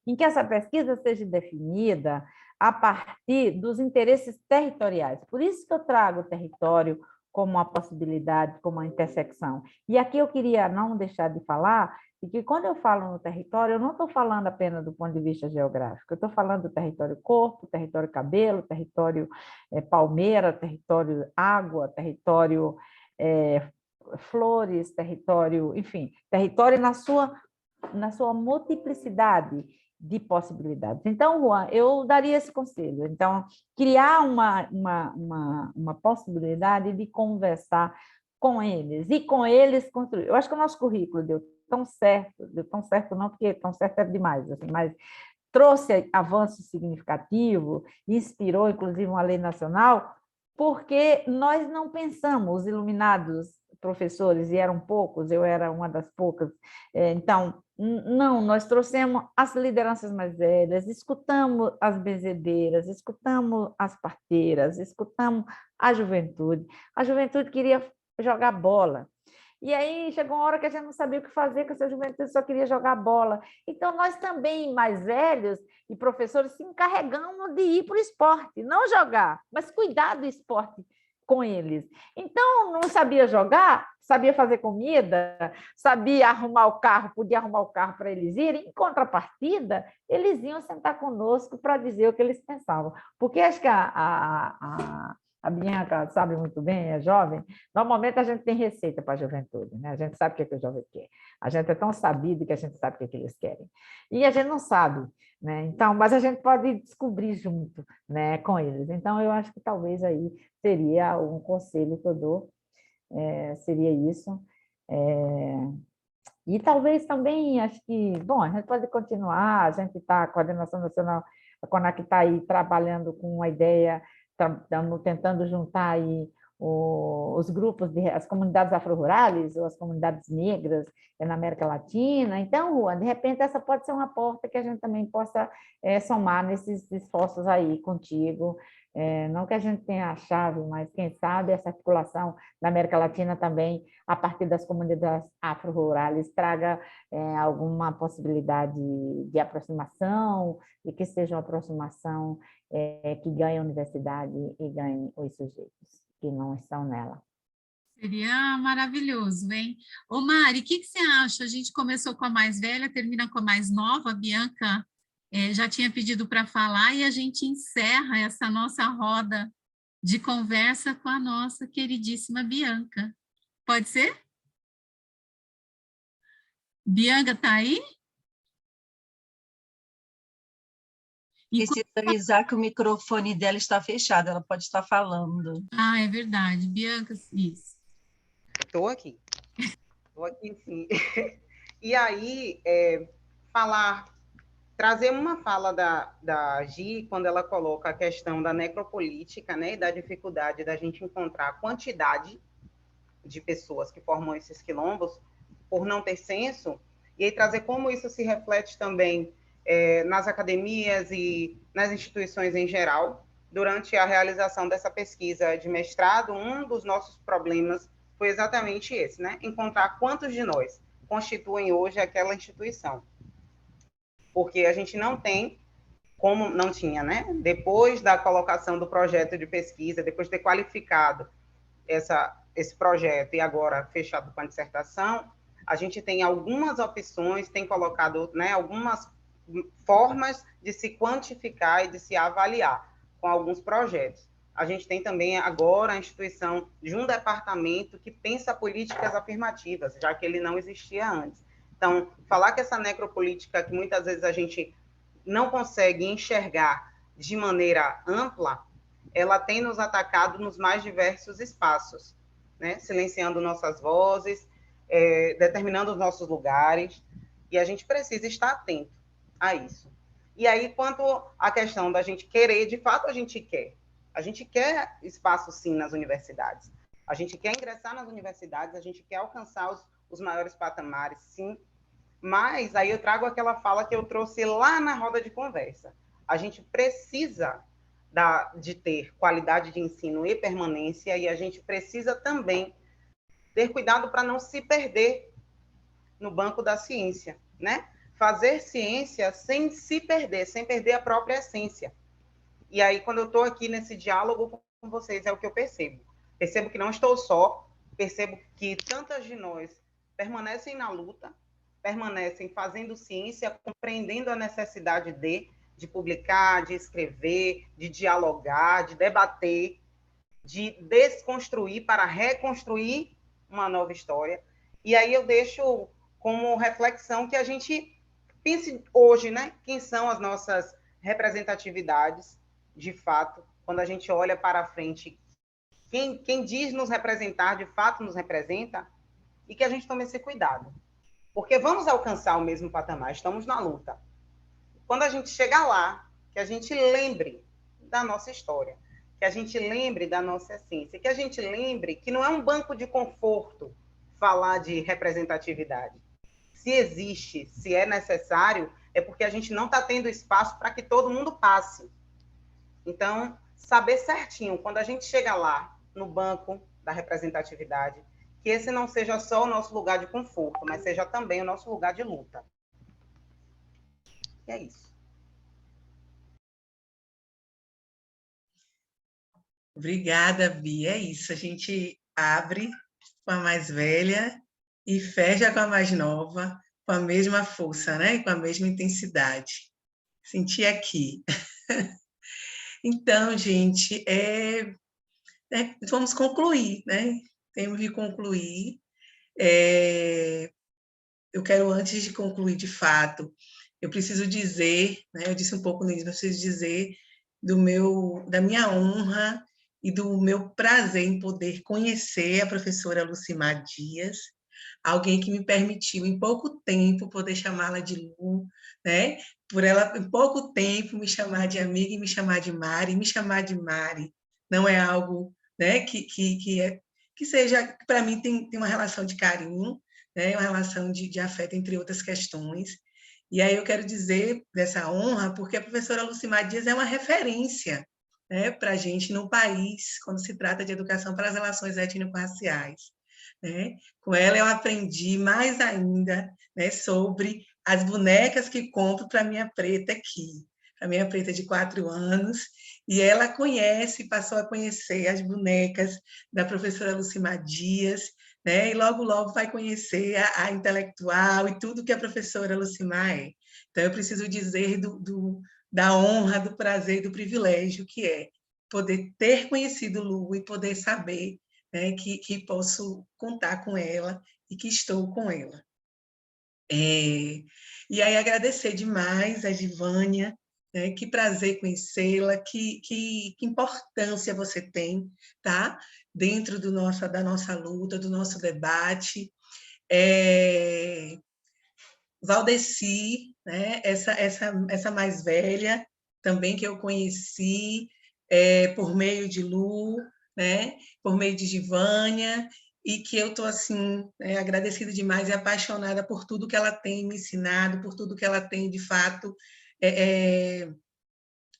em que essa pesquisa seja definida a partir dos interesses territoriais. Por isso que eu trago o território como uma possibilidade, como uma intersecção. E aqui eu queria não deixar de falar de que quando eu falo no território, eu não estou falando apenas do ponto de vista geográfico, eu estou falando do território corpo, território cabelo, território palmeira, território água, território flores, território, enfim, território na sua multiplicidade de possibilidades. Então, Juan, eu daria esse conselho. Então, criar uma possibilidade de conversar com eles e com eles construir. Eu acho que o nosso currículo deu tão certo não, porque tão certo é demais, assim, mas trouxe avanço significativo, inspirou, inclusive, uma lei nacional, porque nós não pensamos, os iluminados professores, e eram poucos, eu era uma das poucas, então, não, nós trouxemos as lideranças mais velhas, escutamos as benzedeiras, escutamos as parteiras, escutamos a juventude queria jogar bola, e aí chegou uma hora que a gente não sabia o que fazer, que essa juventude só queria jogar bola. Então, nós também, mais velhos e professores, se encarregamos de ir para o esporte, não jogar, mas cuidar do esporte com eles. Então, não sabia jogar, sabia fazer comida, sabia arrumar o carro, podia arrumar o carro para eles irem. Em contrapartida, eles iam sentar conosco para dizer o que eles pensavam. Porque acho que a Bianca sabe muito bem, é jovem, normalmente a gente tem receita para a juventude, né? A gente sabe o que o jovem quer. A gente é tão sabido que a gente sabe o que eles querem. E a gente não sabe, né? Então, mas a gente pode descobrir junto, né, com eles. Então, eu acho que talvez aí seria um conselho que eu dou, seria isso. E talvez também, acho que, bom, a gente pode continuar, a gente está, a Coordenação Nacional, a CONAC está aí trabalhando com uma ideia, estamos tentando juntar aí os grupos, as comunidades afro-rurais, ou as comunidades negras na América Latina. Então, Juan, de repente, essa pode ser uma porta que a gente também possa somar nesses esforços aí contigo. Não que a gente tenha a chave, mas quem sabe essa articulação da América Latina também, a partir das comunidades afro-rurais, traga alguma possibilidade de aproximação, e que seja uma aproximação que ganhe a universidade e ganhe os sujeitos que não estão nela. Seria maravilhoso, hein? Ô Mari, o que você acha? A gente começou com a mais velha, termina com a mais nova, a Bianca já tinha pedido para falar, e a gente encerra essa nossa roda de conversa com a nossa queridíssima Bianca. Pode ser? Bianca, está aí? Preciso avisar que o microfone dela está fechado, ela pode estar falando. Ah, é verdade. Bianca, isso. Estou aqui sim. E aí, trazer uma fala da Gi, quando ela coloca a questão da necropolítica, né, e da dificuldade da gente encontrar a quantidade de pessoas que formam esses quilombos, por não ter censo, e aí trazer como isso se reflete também nas academias e nas instituições em geral. Durante a realização dessa pesquisa de mestrado, um dos nossos problemas foi exatamente esse, né? Encontrar quantos de nós constituem hoje aquela instituição. Porque a gente não tem, como não tinha, né? Depois da colocação do projeto de pesquisa, depois de ter qualificado esse projeto e agora fechado com a dissertação, a gente tem algumas opções, tem colocado, né, algumas formas de se quantificar e de se avaliar com alguns projetos. A gente tem também agora a instituição de um departamento que pensa políticas afirmativas, já que ele não existia antes. Então, falar que essa necropolítica que muitas vezes a gente não consegue enxergar de maneira ampla, ela tem nos atacado nos mais diversos espaços, né? Silenciando nossas vozes, determinando os nossos lugares, e a gente precisa estar atento a isso. E aí, quanto à questão da gente querer, de fato a gente quer espaço sim nas universidades, a gente quer ingressar nas universidades, a gente quer alcançar os maiores patamares, sim, mas aí eu trago aquela fala que eu trouxe lá na roda de conversa. A gente precisa de ter qualidade de ensino e permanência, e a gente precisa também ter cuidado para não se perder no banco da ciência, né? Fazer ciência sem se perder, sem perder a própria essência. E aí, quando eu estou aqui nesse diálogo com vocês, é o que eu percebo. Percebo que não estou só, percebo que tantas de nós permanecem na luta, permanecem fazendo ciência, compreendendo a necessidade de publicar, de escrever, de dialogar, de debater, de desconstruir para reconstruir uma nova história. E aí eu deixo como reflexão que a gente pense hoje, né? Quem são as nossas representatividades, de fato, quando a gente olha para frente, quem diz nos representar, de fato nos representa, e que a gente tome esse cuidado. Porque vamos alcançar o mesmo patamar, estamos na luta. Quando a gente chegar lá, que a gente lembre da nossa história, que a gente lembre da nossa essência, que a gente lembre que não é um banco de conforto falar de representatividade. Se existe, se é necessário, é porque a gente não está tendo espaço para que todo mundo passe. Então, saber certinho, quando a gente chega lá, no banco da representatividade, que esse não seja só o nosso lugar de conforto, mas seja também o nosso lugar de luta. E é isso. Obrigada, Bia. É isso, a gente abre com a mais velha e fecha com a mais nova, com a mesma força, né? Com a mesma intensidade. Senti aqui. Então, gente, vamos concluir, né? Temos de concluir. Eu quero, antes de concluir de fato, eu preciso dizer, né? Eu disse um pouco no início, mas preciso dizer da minha honra e do meu prazer em poder conhecer a professora Lucimar Dias, alguém que me permitiu, em pouco tempo, poder chamá-la de Lu, né? Por ela, em pouco tempo, me chamar de amiga e me chamar de Mari. Me chamar de Mari não é algo, né, que seja, para mim, tem uma relação de carinho, né? Uma relação de afeto, entre outras questões. E aí eu quero dizer dessa honra, porque a professora Lucimar Dias é uma referência, né, para a gente no país, quando se trata de educação para as relações étnico-raciais. Né? Com ela eu aprendi mais ainda, né, sobre as bonecas que compro para a minha preta aqui, a minha preta de 4 anos, e ela passou a conhecer as bonecas da professora Lucimar Dias, né? E logo, logo vai conhecer a intelectual e tudo que a professora Lucimar é. Então, eu preciso dizer da honra, do prazer e do privilégio que é poder ter conhecido Lu e poder saber, né, que posso contar com ela e que estou com ela. E aí agradecer demais a Givânia, né, que prazer conhecê-la, que importância você tem, tá? Dentro da nossa luta, do nosso debate. Valdeci, né, essa mais velha, também que eu conheci por meio de Lu, né, por meio de Givânia, e que eu estou assim, agradecida demais e apaixonada por tudo que ela tem me ensinado, por tudo que ela tem, de fato,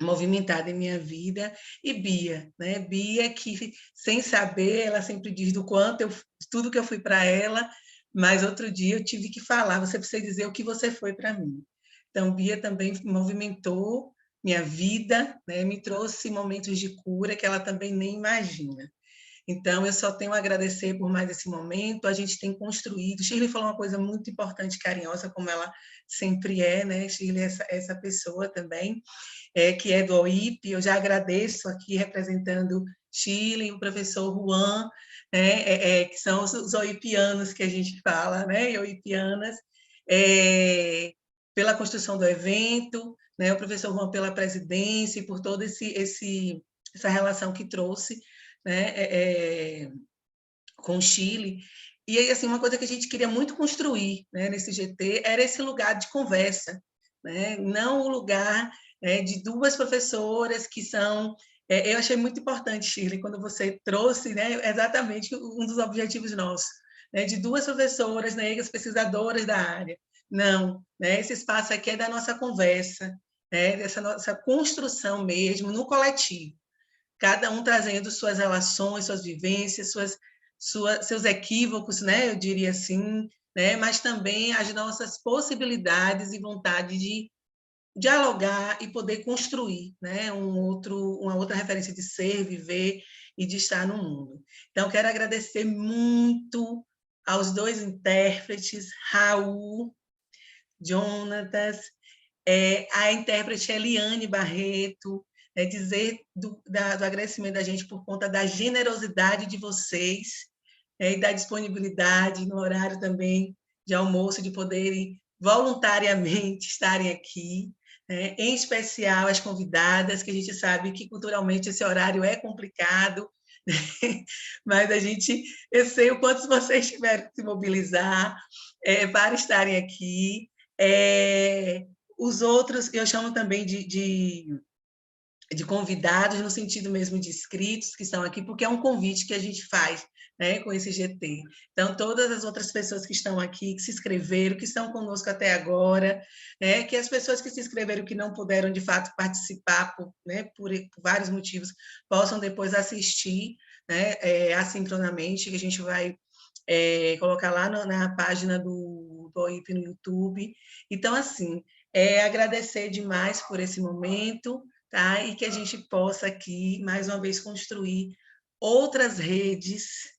movimentada em minha vida. E Bia, né? Bia, que sem saber, ela sempre diz do quanto tudo que eu fui para ela, mas outro dia eu tive que falar, você precisa dizer o que você foi para mim. Então, Bia também movimentou minha vida, né? Me trouxe momentos de cura que ela também nem imagina. Então, eu só tenho a agradecer por mais esse momento. A gente tem construído. Shirley falou uma coisa muito importante, carinhosa, como ela sempre é, né? Shirley é essa pessoa também, que é do OIP. Eu já agradeço aqui, representando Shirley, o professor Juan, né? Que são os oipianos que a gente fala, né? E oipianas, pela construção do evento, né? O professor Juan pela presidência e por toda essa relação que trouxe, né, com o Chile. E aí, assim, uma coisa que a gente queria muito construir, né, nesse GT era esse lugar de conversa, né? Não o lugar de duas professoras que são... eu achei muito importante, Shirley, quando você trouxe, né, exatamente um dos objetivos nossos, né, de duas professoras negras pesquisadoras da área. Não, né, esse espaço aqui é da nossa conversa, né, dessa nossa construção mesmo, no coletivo. Cada um trazendo suas relações, suas vivências, seus equívocos, né? Eu diria assim, né? Mas também as nossas possibilidades e vontade de dialogar e poder construir, né? Uma outra referência de ser, viver e de estar no mundo. Então, quero agradecer muito aos dois intérpretes, Raul, Jonatas, a intérprete Eliane Barreto, dizer do agradecimento da gente por conta da generosidade de vocês, e da disponibilidade no horário também de almoço, de poderem voluntariamente estarem aqui, em especial as convidadas, que a gente sabe que culturalmente esse horário é complicado, mas eu sei o quanto vocês tiveram que se mobilizar para estarem aqui. Os outros, eu chamo também de convidados, no sentido mesmo de inscritos que estão aqui, porque é um convite que a gente faz, né, com esse GT. Então, todas as outras pessoas que estão aqui, que se inscreveram, que estão conosco até agora, né, que as pessoas que se inscreveram, que não puderam, de fato, participar por vários motivos, possam depois assistir, né, assincronamente, que a gente vai colocar lá na página do OIP no YouTube. Então, assim, agradecer demais por esse momento, tá? E que a gente possa aqui, mais uma vez, construir outras redes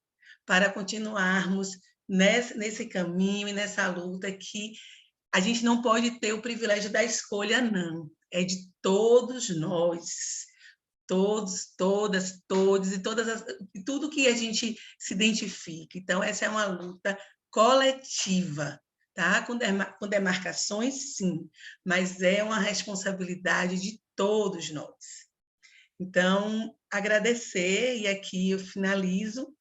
para continuarmos nesse caminho e nessa luta, que a gente não pode ter o privilégio da escolha, não. É de todos nós, todos, todas, todos, e tudo que a gente se identifica. Então, essa é uma luta coletiva, tá? Com demarcações, sim, mas é uma responsabilidade de todos nós. Então, agradecer, e aqui eu finalizo,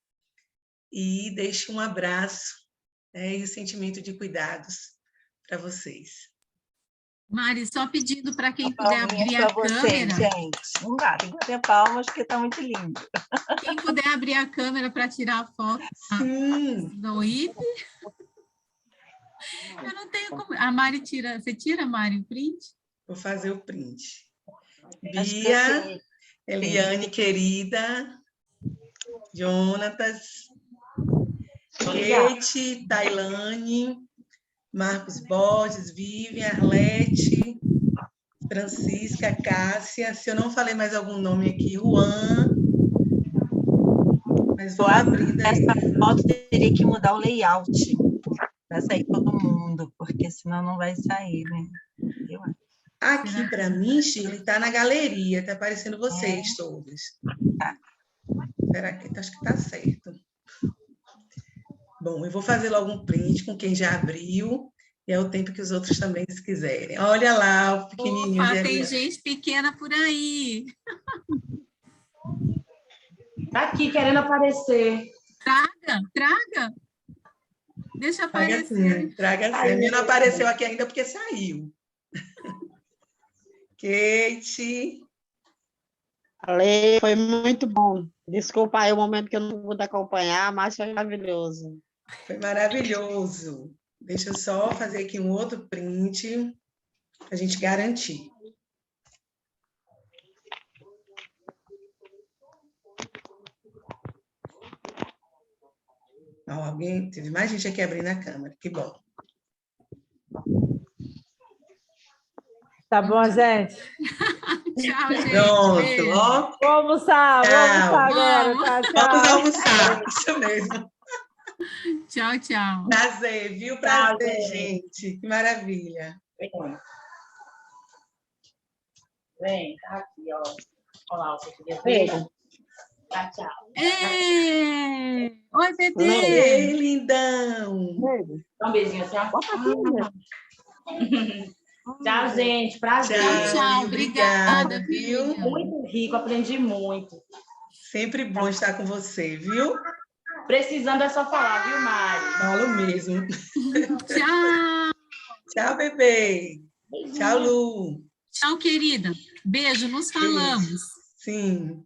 e deixo um abraço, e o sentimento de cuidados para vocês. Mari, só pedindo para quem puder abrir a câmera. Gente, não dá, tem que bater palmas, porque está muito lindo. Quem puder abrir a câmera para tirar a foto do OIP. Eu não tenho como. A Mari tira. Você tira, Mari, o print? Vou fazer o print. Bia, Eliane, querida, Jonatas, Kate, Tailane, Marcos Borges, Vivian, Arlete, Francisca, Cássia, se eu não falei mais algum nome aqui, Juan, mas vou abrir daí. Essa foto teria que mudar o layout para sair todo mundo, porque senão não vai sair, né? Eu acho. Aqui, para mim, Shirley, está na galeria, está aparecendo vocês todos. Tá. Será que acho que está certo? Bom, eu vou fazer logo um print com quem já abriu, e é o tempo que os outros também, se quiserem. Olha lá, o pequenininho. Opa, tem gente pequena por aí. Tá aqui, querendo aparecer. Traga. Deixa Traga aparecer. sim, traga sim. A minha não apareceu aqui ainda porque saiu. Kate. Ale, foi muito bom. Desculpa aí o momento que eu não pude acompanhar, mas foi maravilhoso. Foi maravilhoso. Deixa eu só fazer aqui um outro print para a gente garantir. Ó, alguém, teve mais gente aqui abrindo a câmera, que bom. Tá bom, gente? Tchau, gente. Pronto, Beijo. ó. Vamos almoçar agora. Vamos. Tchau, tchau. Vamos almoçar, isso mesmo. Tchau. Prazer, viu? Prazer, gente. Que maravilha. Vem, tá aqui, ó. Olha lá, você queria ver? Tchau. Oi, bebê. Ei, lindão. Dá um beijinho assim, ó. Tchau, gente. Prazer. Tchau, obrigada, obrigada, viu? filha. Muito rico, aprendi muito. Sempre bom estar com você, viu? Precisando é só falar, viu, Mari? Falo mesmo. Tchau. Tchau, bebê. Tchau, Lu. Tchau, querida. Beijo, nos falamos. Sim.